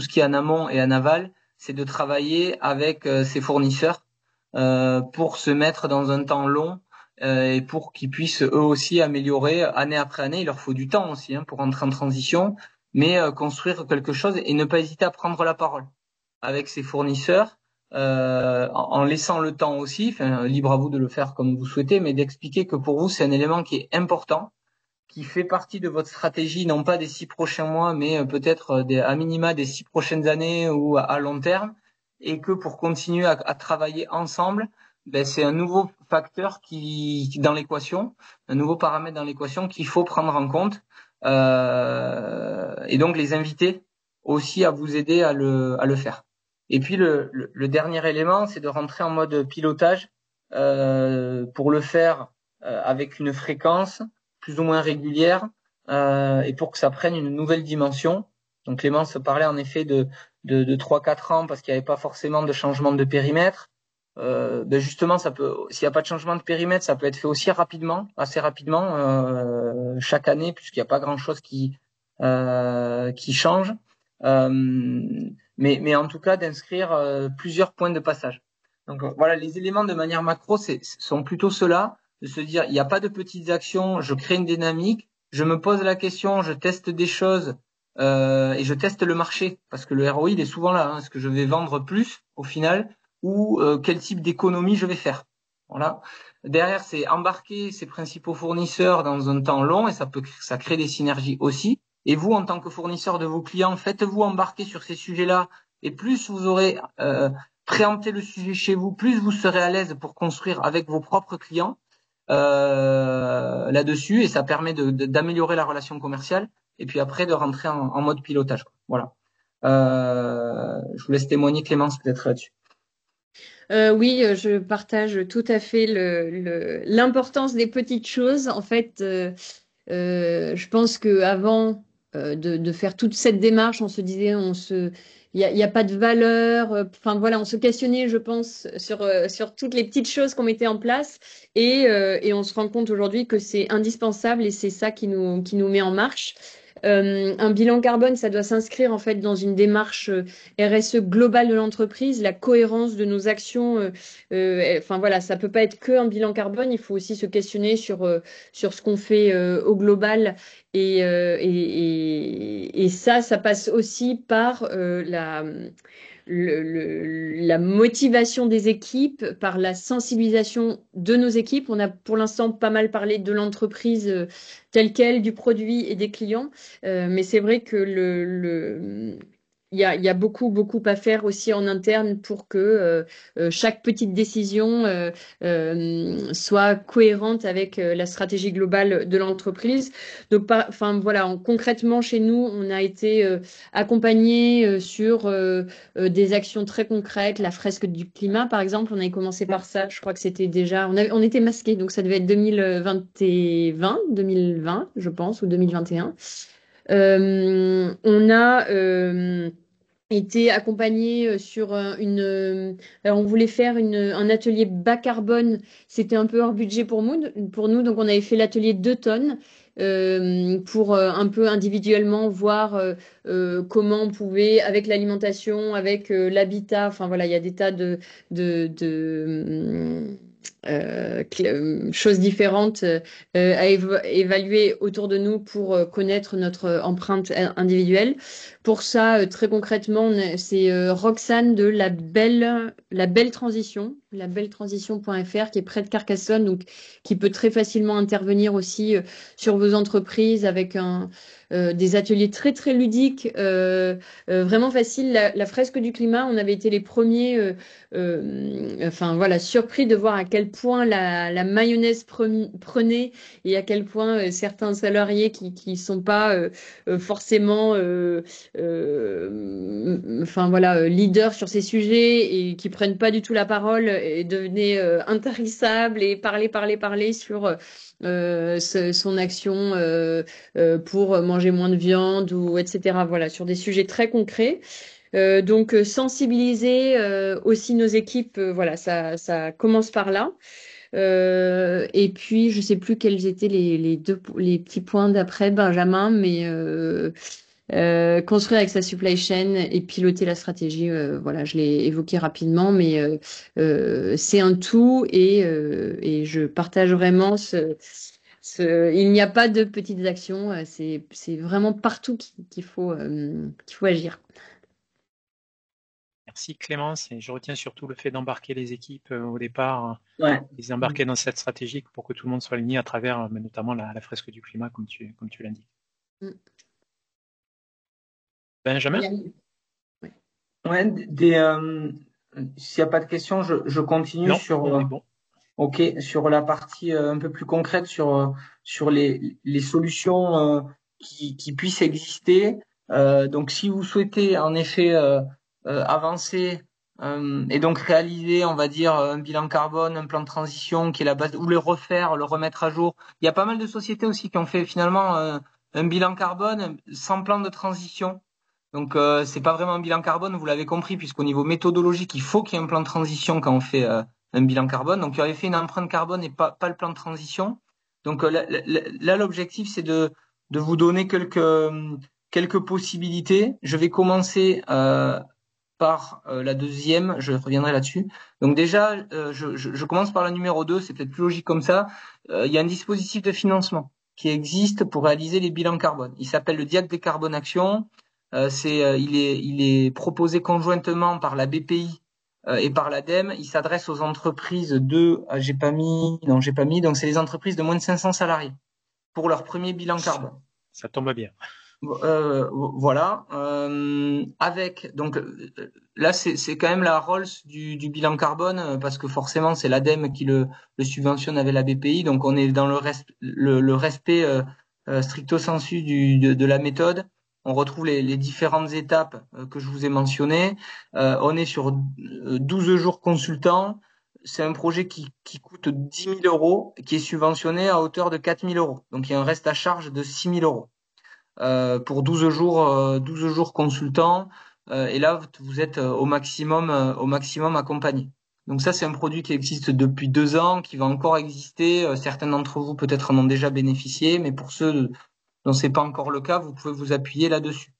ce qui est en amont et en aval, c'est de travailler avec ses fournisseurs pour se mettre dans un temps long et pour qu'ils puissent eux aussi améliorer année après année. Il leur faut du temps aussi pour entrer en transition, mais construire quelque chose et ne pas hésiter à prendre la parole avec ses fournisseurs, en laissant le temps aussi, enfin, libre à vous de le faire comme vous souhaitez, mais d'expliquer que pour vous, c'est un élément qui est important, qui fait partie de votre stratégie, non pas des 6 prochains mois, mais peut-être à minima des 6 prochaines années ou à long terme, et que pour continuer à travailler ensemble, c'est un nouveau facteur qui dans l'équation, un nouveau paramètre dans l'équation qu'il faut prendre en compte, et donc les inviter aussi à vous aider à le faire. Et puis le dernier élément, c'est de rentrer en mode pilotage pour le faire avec une fréquence plus ou moins régulière et pour que ça prenne une nouvelle dimension. Donc Clémence parlait en effet de 3-4 ans parce qu'il n'y avait pas forcément de changement de périmètre. Justement, s'il n'y a pas de changement de périmètre, ça peut être fait aussi assez rapidement, chaque année, puisqu'il n'y a pas grand-chose qui change. Mais en tout cas, d'inscrire plusieurs points de passage. Donc voilà, les éléments de manière macro, sont plutôt ceux-là, de se dire, il n'y a pas de petites actions, je crée une dynamique, je me pose la question, je teste des choses et je teste le marché, parce que le ROI, il est souvent là. Est-ce que je vais vendre plus au final ou quel type d'économie je vais faire. Voilà. Derrière, c'est embarquer ses principaux fournisseurs dans un temps long et ça crée des synergies aussi. Et vous, en tant que fournisseur de vos clients, faites-vous embarquer sur ces sujets-là. Et plus vous aurez préempté le sujet chez vous, plus vous serez à l'aise pour construire avec vos propres clients là-dessus. Et ça permet d'améliorer la relation commerciale. Et puis après, de rentrer en mode pilotage. Voilà. Je vous laisse témoigner, Clémence, peut-être là-dessus. Oui, je partage tout à fait l'importance des petites choses. En fait, je pense qu'avant de faire toute cette démarche, on se disait, il y a pas de valeur. Enfin voilà, on se questionnait, je pense, sur toutes les petites choses qu'on mettait en place, et on se rend compte aujourd'hui que c'est indispensable et c'est ça qui nous met en marche. Un bilan carbone, ça doit s'inscrire en fait dans une démarche RSE globale de l'entreprise, la cohérence de nos actions. Enfin voilà, ça peut pas être que un bilan carbone. Il faut aussi se questionner sur ce qu'on fait au global. Et ça passe aussi par la motivation des équipes, par la sensibilisation de nos équipes. On a pour l'instant pas mal parlé de l'entreprise telle quelle, du produit et des clients, mais c'est vrai que il y a beaucoup, beaucoup à faire aussi en interne pour que chaque petite décision soit cohérente avec la stratégie globale de l'entreprise. Donc, enfin, voilà, concrètement, chez nous, on a été accompagné sur des actions très concrètes, la fresque du climat, par exemple. On avait commencé par ça, je crois que c'était déjà, on était masqués, donc ça devait être 2020, je pense, ou 2021. On a été accompagné sur alors on voulait faire un atelier bas carbone. C'était un peu hors budget pour nous, donc on avait fait l'atelier 2 tonnes pour un peu individuellement voir comment on pouvait, avec l'alimentation, avec l'habitat, enfin voilà, il y a des tas de choses différentes à évaluer autour de nous pour connaître notre empreinte individuelle. Pour ça, très concrètement, c'est Roxane de la Belle Transition, labelletransition.fr, qui est près de Carcassonne, donc qui peut très facilement intervenir aussi sur vos entreprises avec des ateliers très très ludiques, vraiment faciles. La fresque du climat, on avait été les premiers, enfin voilà, surpris de voir à quel point la mayonnaise prenait et à quel point certains salariés qui sont pas forcément enfin voilà, leaders sur ces sujets et qui prennent pas du tout la parole et devenaient intarissables et parler sur son action pour manger moins de viande ou etc. Voilà, sur des sujets très concrets. Donc sensibiliser aussi nos équipes, voilà, ça commence par là. Et puis je sais plus quels étaient les petits points d'après Benjamin, mais construire avec sa supply chain et piloter la stratégie, voilà, je l'ai évoqué rapidement, mais c'est un tout et je partage vraiment il n'y a pas de petites actions, c'est vraiment partout qu'il faut agir. Merci Clémence, et je retiens surtout le fait d'embarquer les équipes au départ, les Ouais. embarquer dans cette stratégie pour que tout le monde soit aligné à travers notamment la fresque du climat, comme tu l'indiques. Benjamin? Ouais. Ouais, s'il n'y a pas de questions, je continue Non, sur, on est bon. ok, sur la partie un peu plus concrète sur les solutions qui puissent exister. Donc, si vous souhaitez en effet avancer et donc réaliser, on va dire, un bilan carbone, un plan de transition qui est la base, ou le refaire, le remettre à jour. Il y a pas mal de sociétés aussi qui ont fait finalement un bilan carbone sans plan de transition. Donc, c'est pas vraiment un bilan carbone, vous l'avez compris, puisqu'au niveau méthodologique, il faut qu'il y ait un plan de transition quand on fait un bilan carbone. Donc, il avait fait une empreinte carbone et pas le plan de transition. Donc, là, l'objectif, c'est de vous donner quelques possibilités. Je vais commencer par la deuxième, je reviendrai là-dessus. Donc déjà, je commence par la numéro 2, c'est peut-être plus logique comme ça. Il y a un dispositif de financement qui existe pour réaliser les bilans carbone. Il s'appelle le DIAC Décarbone Action. Il est proposé conjointement par la BPI et par l'ADEME. Il s'adresse aux entreprises j'ai pas mis, donc c'est les entreprises de moins de 500 salariés pour leur premier bilan carbone. Ça tombe bien. Voilà. Donc là, c'est quand même la Rolls du bilan carbone parce que forcément, c'est l'ADEME qui le subventionne avec la BPI. Donc on est dans le respect stricto sensu de la méthode. On retrouve les différentes étapes que je vous ai mentionnées. On est sur 12 jours consultants. C'est un projet qui coûte 10 000 euros, qui est subventionné à hauteur de 4 000 euros. Donc il y a un reste à charge de 6 000 euros pour 12 jours consultants. Et là, vous êtes au maximum accompagné. Donc ça, c'est un produit qui existe depuis 2 ans, qui va encore exister. Certains d'entre vous peut-être en ont déjà bénéficié, mais pour ceux dont c'est pas encore le cas, vous pouvez vous appuyer là-dessus.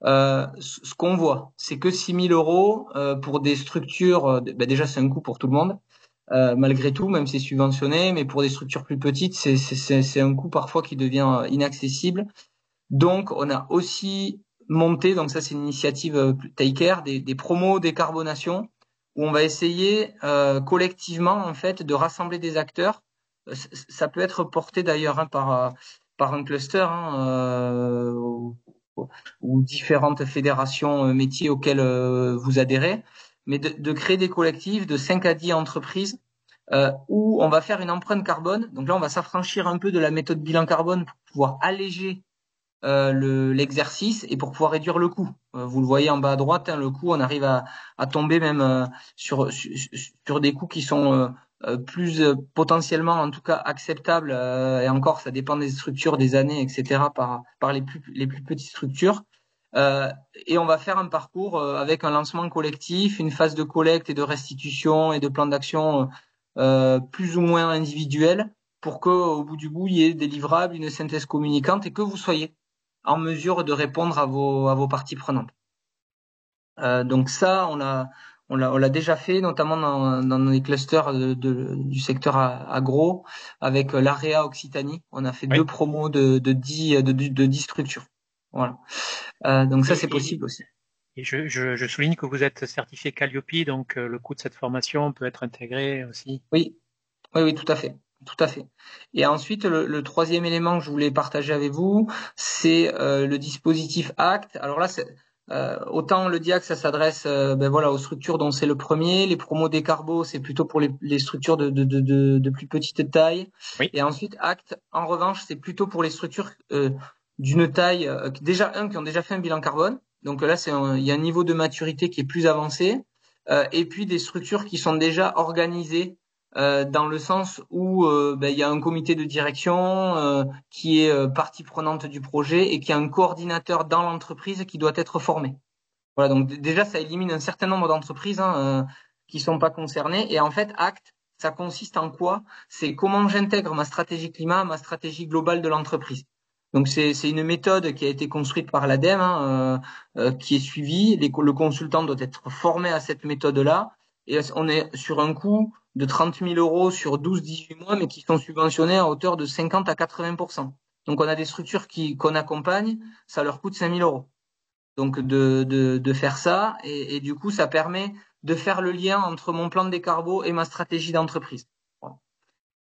Ce qu'on voit, c'est que 6 000 euros pour des structures, déjà c'est un coût pour tout le monde, malgré tout, même si c'est subventionné, mais pour des structures plus petites, c'est un coût parfois qui devient inaccessible. Donc, on a aussi monté, donc ça c'est une initiative Take Care, des promos décarbonation, où on va essayer collectivement en fait de rassembler des acteurs. Ça peut être porté d'ailleurs par un cluster ou différentes fédérations métiers auxquelles vous adhérez, mais de créer des collectifs de 5 à 10 entreprises où on va faire une empreinte carbone. Donc là, on va s'affranchir un peu de la méthode bilan carbone pour pouvoir alléger l'exercice et pour pouvoir réduire le coût. Vous le voyez en bas à droite, le coût, on arrive à tomber même sur des coûts qui sont plus potentiellement, en tout cas, acceptables. Et encore, ça dépend des structures, des années, etc. par les plus petites structures. Et on va faire un parcours avec un lancement collectif, une phase de collecte et de restitution et de plan d'action plus ou moins individuel pour que, au bout du bout, il y ait des livrables, une synthèse communicante et que vous soyez en mesure de répondre à vos parties prenantes. Donc ça, on l'a déjà fait, notamment dans les clusters du secteur agro, avec l'AREA Occitanie. On a fait 2 promos de 10 structures. Voilà. Donc ça, c'est possible aussi. Et je souligne que vous êtes certifié Calliope, donc le coût de cette formation peut être intégré aussi. Oui, tout à fait. Tout à fait. Et ensuite, le troisième élément que je voulais partager avec vous, c'est le dispositif ACT. Alors là, autant le DIAC, ça s'adresse aux structures dont c'est le premier. Les promos décarbo, c'est plutôt pour les structures de plus petite taille. Oui. Et ensuite, ACT, en revanche, c'est plutôt pour les structures d'une taille, qui ont déjà fait un bilan carbone. Donc là, il y a un niveau de maturité qui est plus avancé. Et puis des structures qui sont déjà organisées dans le sens où il y a un comité de direction qui est partie prenante du projet et qui a un coordinateur dans l'entreprise qui doit être formé. Voilà, donc déjà ça élimine un certain nombre d'entreprises qui sont pas concernées. Et en fait, ACT, ça consiste en quoi? C'est comment j'intègre ma stratégie climat, ma stratégie globale de l'entreprise. Donc c'est une méthode qui a été construite par l'ADEME, qui est suivie. Le consultant doit être formé à cette méthode-là. Et on est sur un coût de 30 000 euros sur 12-18 mois, mais qui sont subventionnés à hauteur de 50 à 80%. Donc on a des structures qu'on accompagne, ça leur coûte 5 000 euros. Donc de faire ça, et du coup ça permet de faire le lien entre mon plan de décarbo et ma stratégie d'entreprise.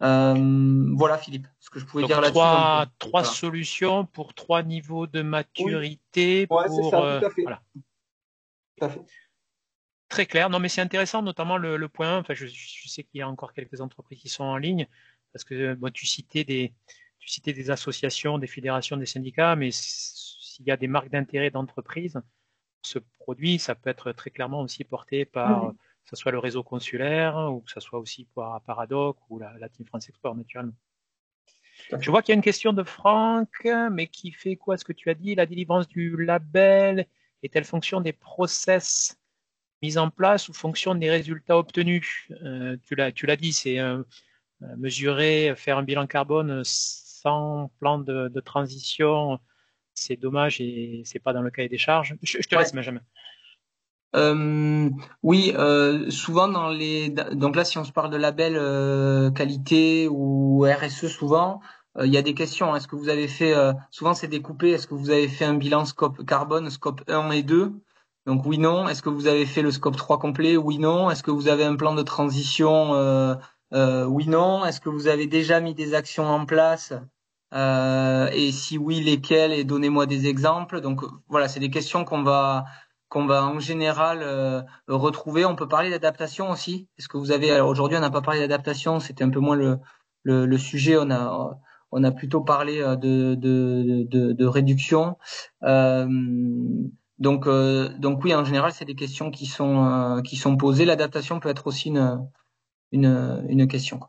Voilà Philippe, ce que je pouvais dire là-dessus. Trois solutions pour 3 niveaux de maturité. Oui. Ouais, c'est ça, tout à fait. Voilà. Tout à fait. Très clair. Non, mais c'est intéressant, notamment le point 1. Enfin, je sais qu'il y a encore quelques entreprises qui sont en ligne, parce que tu citais des associations, des fédérations, des syndicats, mais s'il y a des marques d'intérêt d'entreprise, ce produit, ça peut être très clairement aussi porté par, que ce soit le réseau consulaire, ou que ce soit aussi par Paradoc ou la Team France Export, naturellement. Je vois qu'il y a une question de Franck, mais qui fait quoi ce que tu as dit, la délivrance du label est-elle fonction des process mis en place ou fonction des résultats obtenus? Tu l'as dit, c'est mesurer, faire un bilan carbone sans plan de transition, c'est dommage et c'est pas dans le cahier des charges. Je te laisse, Benjamin. Oui, souvent donc là, si on se parle de label qualité ou RSE, souvent il y a des questions. Est-ce que vous avez fait, souvent c'est découpé, est-ce que vous avez fait un bilan scope carbone, scope 1 et 2? Donc oui, non. Est-ce que vous avez fait le scope 3 complet? Oui, non. Est-ce que vous avez un plan de transition? Oui, non. Est-ce que vous avez déjà mis des actions en place? Et si oui, lesquelles? Et donnez-moi des exemples. Donc voilà, c'est des questions qu'on va en général retrouver. On peut parler d'adaptation aussi. Est-ce que vous avez, alors aujourd'hui on n'a pas parlé d'adaptation, c'était un peu moins le sujet. On a plutôt parlé de réduction. Donc oui, en général c'est des questions qui sont posées. L'adaptation peut être aussi une question.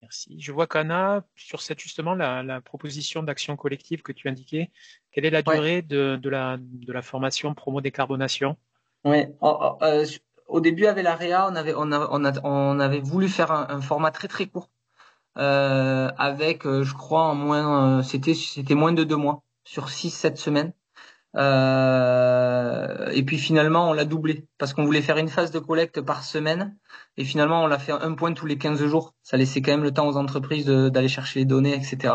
Merci. Je vois qu'Anna, sur cette justement la proposition d'action collective que tu indiquais, quelle est la durée de la formation promo décarbonation? Oui. Au début avec l'AREA, on avait voulu faire un format très très court, avec, je crois, c'était moins de 2 mois, sur 6-7 semaines. Et puis finalement, on l'a doublé parce qu'on voulait faire une phase de collecte par semaine. Et finalement, on l'a fait un point tous les 15 jours. Ça laissait quand même le temps aux entreprises d'aller chercher les données, etc.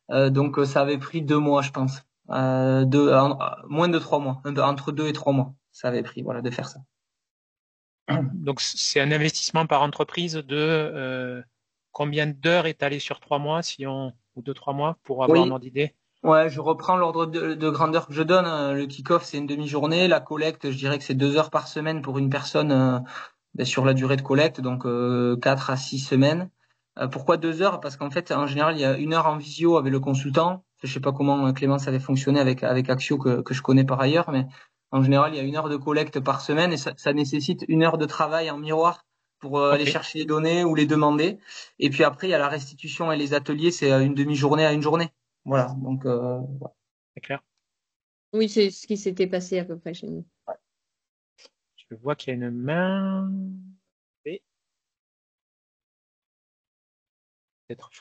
Donc, ça avait pris 2 mois, je pense. Moins de 3 mois. Entre 2 et 3 mois. Ça avait pris, voilà, de faire ça. Donc, c'est un investissement par entreprise de combien d'heures étalées sur 3 mois, ou 2-3 mois, pour avoir un ordre d'idée? Ouais, je reprends l'ordre de grandeur que je donne. Le kick-off, c'est une demi-journée. La collecte, je dirais que c'est 2 heures par semaine pour une personne sur la durée de collecte, donc 4 à 6 semaines. Pourquoi 2 heures? Parce qu'en fait, en général, il y a 1 heure en visio avec le consultant. Je sais pas comment Clémence avait fonctionné avec Axio, que je connais par ailleurs, mais en général, il y a 1 heure de collecte par semaine et ça nécessite 1 heure de travail en miroir pour aller chercher les données ou les demander. Et puis après, il y a la restitution et les ateliers, c'est une demi-journée à une journée. Voilà, donc c'est clair. Oui, c'est ce qui s'était passé à peu près chez nous. Je vois qu'il y a une main.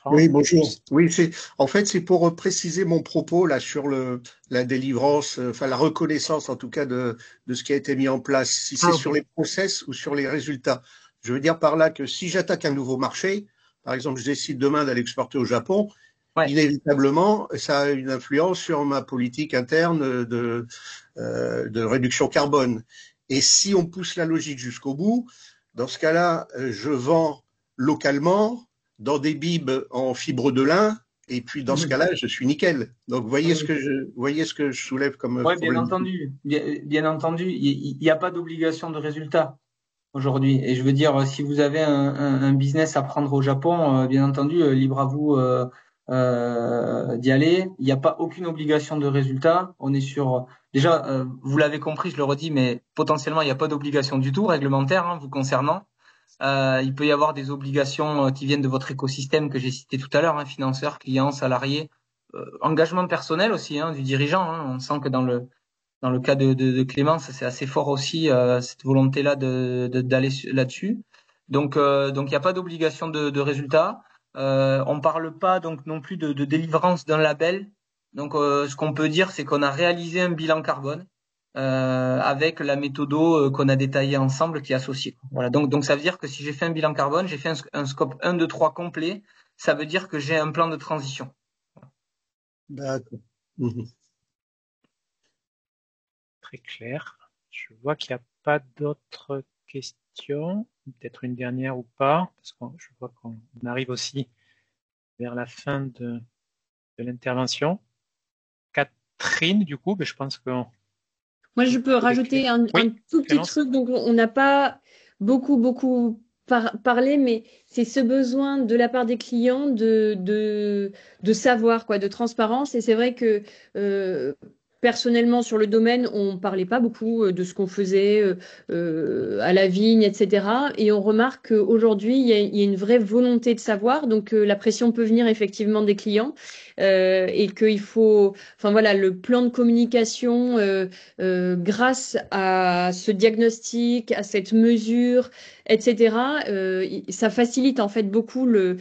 Oui, bonjour. Oui, en fait, c'est pour préciser mon propos là sur la délivrance, enfin la reconnaissance en tout cas de ce qui a été mis en place. Si c'est sur les process ou sur les résultats. Je veux dire par là que si j'attaque un nouveau marché, par exemple, je décide demain d'aller exporter au Japon, inévitablement, ça a une influence sur ma politique interne de réduction carbone. Et si on pousse la logique jusqu'au bout, dans ce cas-là, je vends localement dans des bibes en fibre de lin, et puis dans ce cas-là, je suis nickel. Donc, vous voyez ce que je soulève comme problème. Bien entendu, il n'y a pas d'obligation de résultat aujourd'hui. Et je veux dire, si vous avez un business à prendre au Japon, bien entendu, libre à vous d'y aller. Il n'y a pas aucune obligation de résultat. On est sur, déjà, vous l'avez compris, je le redis, mais potentiellement, il n'y a pas d'obligation du tout réglementaire vous concernant. Il peut y avoir des obligations qui viennent de votre écosystème que j'ai cité tout à l'heure, financeurs, clients, salariés, engagement personnel aussi du dirigeant. On sent que dans le cas de Clémence, c'est assez fort aussi cette volonté-là d'aller là-dessus. Donc il n'y a pas d'obligation de résultat. On parle pas donc non plus de délivrance d'un label. Donc ce qu'on peut dire, c'est qu'on a réalisé un bilan carbone. Avec la méthode qu'on a détaillée ensemble qui est associée. Voilà. Donc ça veut dire que si j'ai fait un bilan carbone, j'ai fait un scope 1, 2, 3 complet, ça veut dire que j'ai un plan de transition. D'accord. Très clair. Je vois qu'il n'y a pas d'autres questions. Peut-être une dernière ou pas, parce que je vois qu'on arrive aussi vers la fin de l'intervention. Catherine, du coup, je pense que... Moi, je peux rajouter un tout petit truc. Donc, on n'a pas beaucoup parlé, mais c'est ce besoin de la part des clients de savoir, de transparence. Et c'est vrai que personnellement, sur le domaine, on ne parlait pas beaucoup de ce qu'on faisait à la vigne, etc. Et on remarque qu'aujourd'hui, il y a une vraie volonté de savoir. Donc, la pression peut venir effectivement des clients et qu'il faut, enfin voilà, le plan de communication grâce à ce diagnostic, à cette mesure, etc. Ça facilite en fait beaucoup le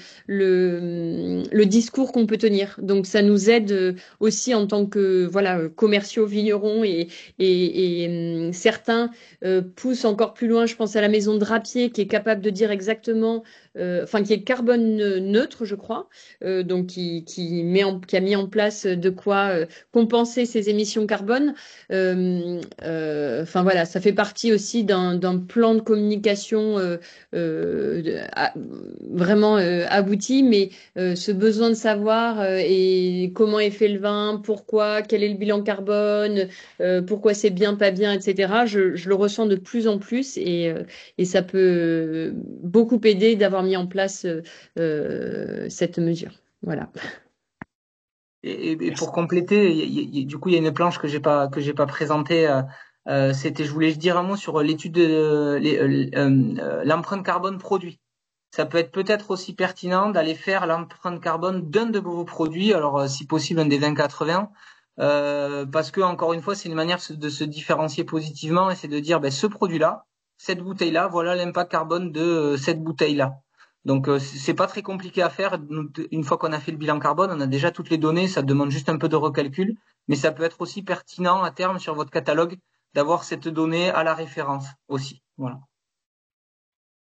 discours qu'on peut tenir. Donc, ça nous aide aussi en tant que voilà commerciaux vignerons et certains poussent encore plus loin. Je pense à la maison de drapier qui est capable de dire exactement, enfin qui est carbone neutre, je crois, donc qui a mis en place de quoi compenser ses émissions carbone. Enfin voilà, ça fait partie aussi d'un plan de communication vraiment abouti, mais ce besoin de savoir et comment est fait le vin, pourquoi, quel est le bilan carbone, pourquoi c'est bien, pas bien, etc. Je le ressens de plus en plus et ça peut beaucoup aider d'avoir mis en place cette mesure. Voilà. Et pour compléter, du coup, il y a une planche que j'ai pas présentée. Je voulais dire un mot sur l'étude de l'empreinte carbone produit. Ça peut être peut-être aussi pertinent d'aller faire l'empreinte carbone d'un de vos produits, alors si possible un des 20-80, parce que encore une fois, c'est une manière de se différencier positivement et c'est de dire, ben, ce produit-là, cette bouteille-là, voilà l'impact carbone de cette bouteille-là. Donc c'est pas très compliqué à faire. Une fois qu'on a fait le bilan carbone, on a déjà toutes les données. Ça demande juste un peu de recalcul, mais ça peut être aussi pertinent à terme sur votre catalogue d'avoir cette donnée à la référence aussi. Voilà.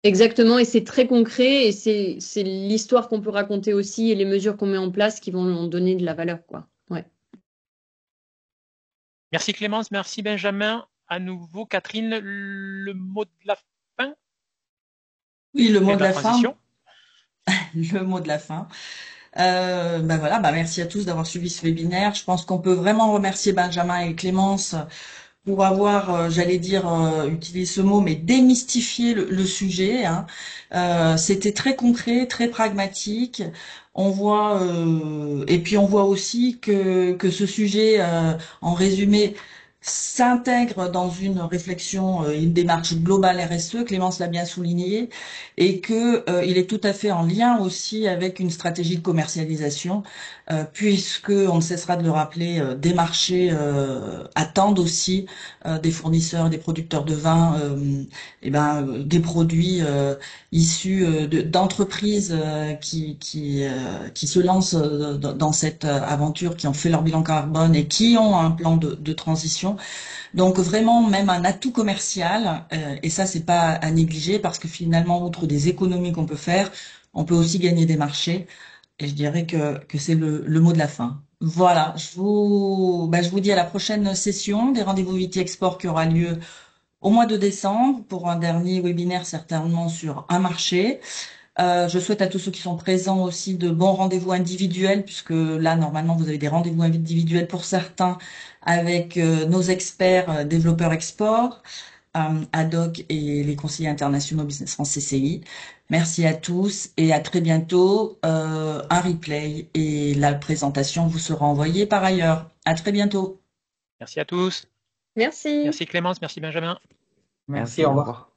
Exactement, et c'est très concret et c'est l'histoire qu'on peut raconter aussi et les mesures qu'on met en place qui vont donner de la valeur, quoi. Ouais. Merci Clémence, merci Benjamin. À nouveau, Catherine, le mot de la fin? Oui, le mot de la transition. fin. Le mot de la fin. Voilà, merci à tous d'avoir suivi ce webinaire. Je pense qu'on peut vraiment remercier Benjamin et Clémence pour avoir, j'allais dire, utiliser ce mot, mais démystifier le sujet. Hein. C'était très concret, très pragmatique. On voit, et puis on voit aussi que ce sujet, en résumé, s'intègre dans une réflexion, une démarche globale RSE. Clémence l'a bien souligné, et que il est tout à fait en lien aussi avec une stratégie de commercialisation, puisque on ne cessera de le rappeler, des marchés attendent aussi des fournisseurs, des producteurs de vin, des produits issus d'entreprises qui se lancent dans cette aventure, qui ont fait leur bilan carbone et qui ont un plan de transition. Donc vraiment même un atout commercial, et ça c'est pas à négliger parce que finalement, outre des économies qu'on peut faire, on peut aussi gagner des marchés. Et je dirais que c'est le mot de la fin. Voilà, je vous dis à la prochaine session des rendez-vous Viti Export qui aura lieu au mois de décembre pour un dernier webinaire certainement sur un marché. Je souhaite à tous ceux qui sont présents aussi de bons rendez-vous individuels, puisque là, normalement, vous avez des rendez-vous individuels pour certains avec nos experts développeurs export, ADOC et les conseillers internationaux Business France CCI. Merci à tous et à très bientôt. Un replay et la présentation vous sera envoyée par ailleurs. À très bientôt. Merci à tous. Merci. Merci Clémence, merci Benjamin. Merci, au revoir.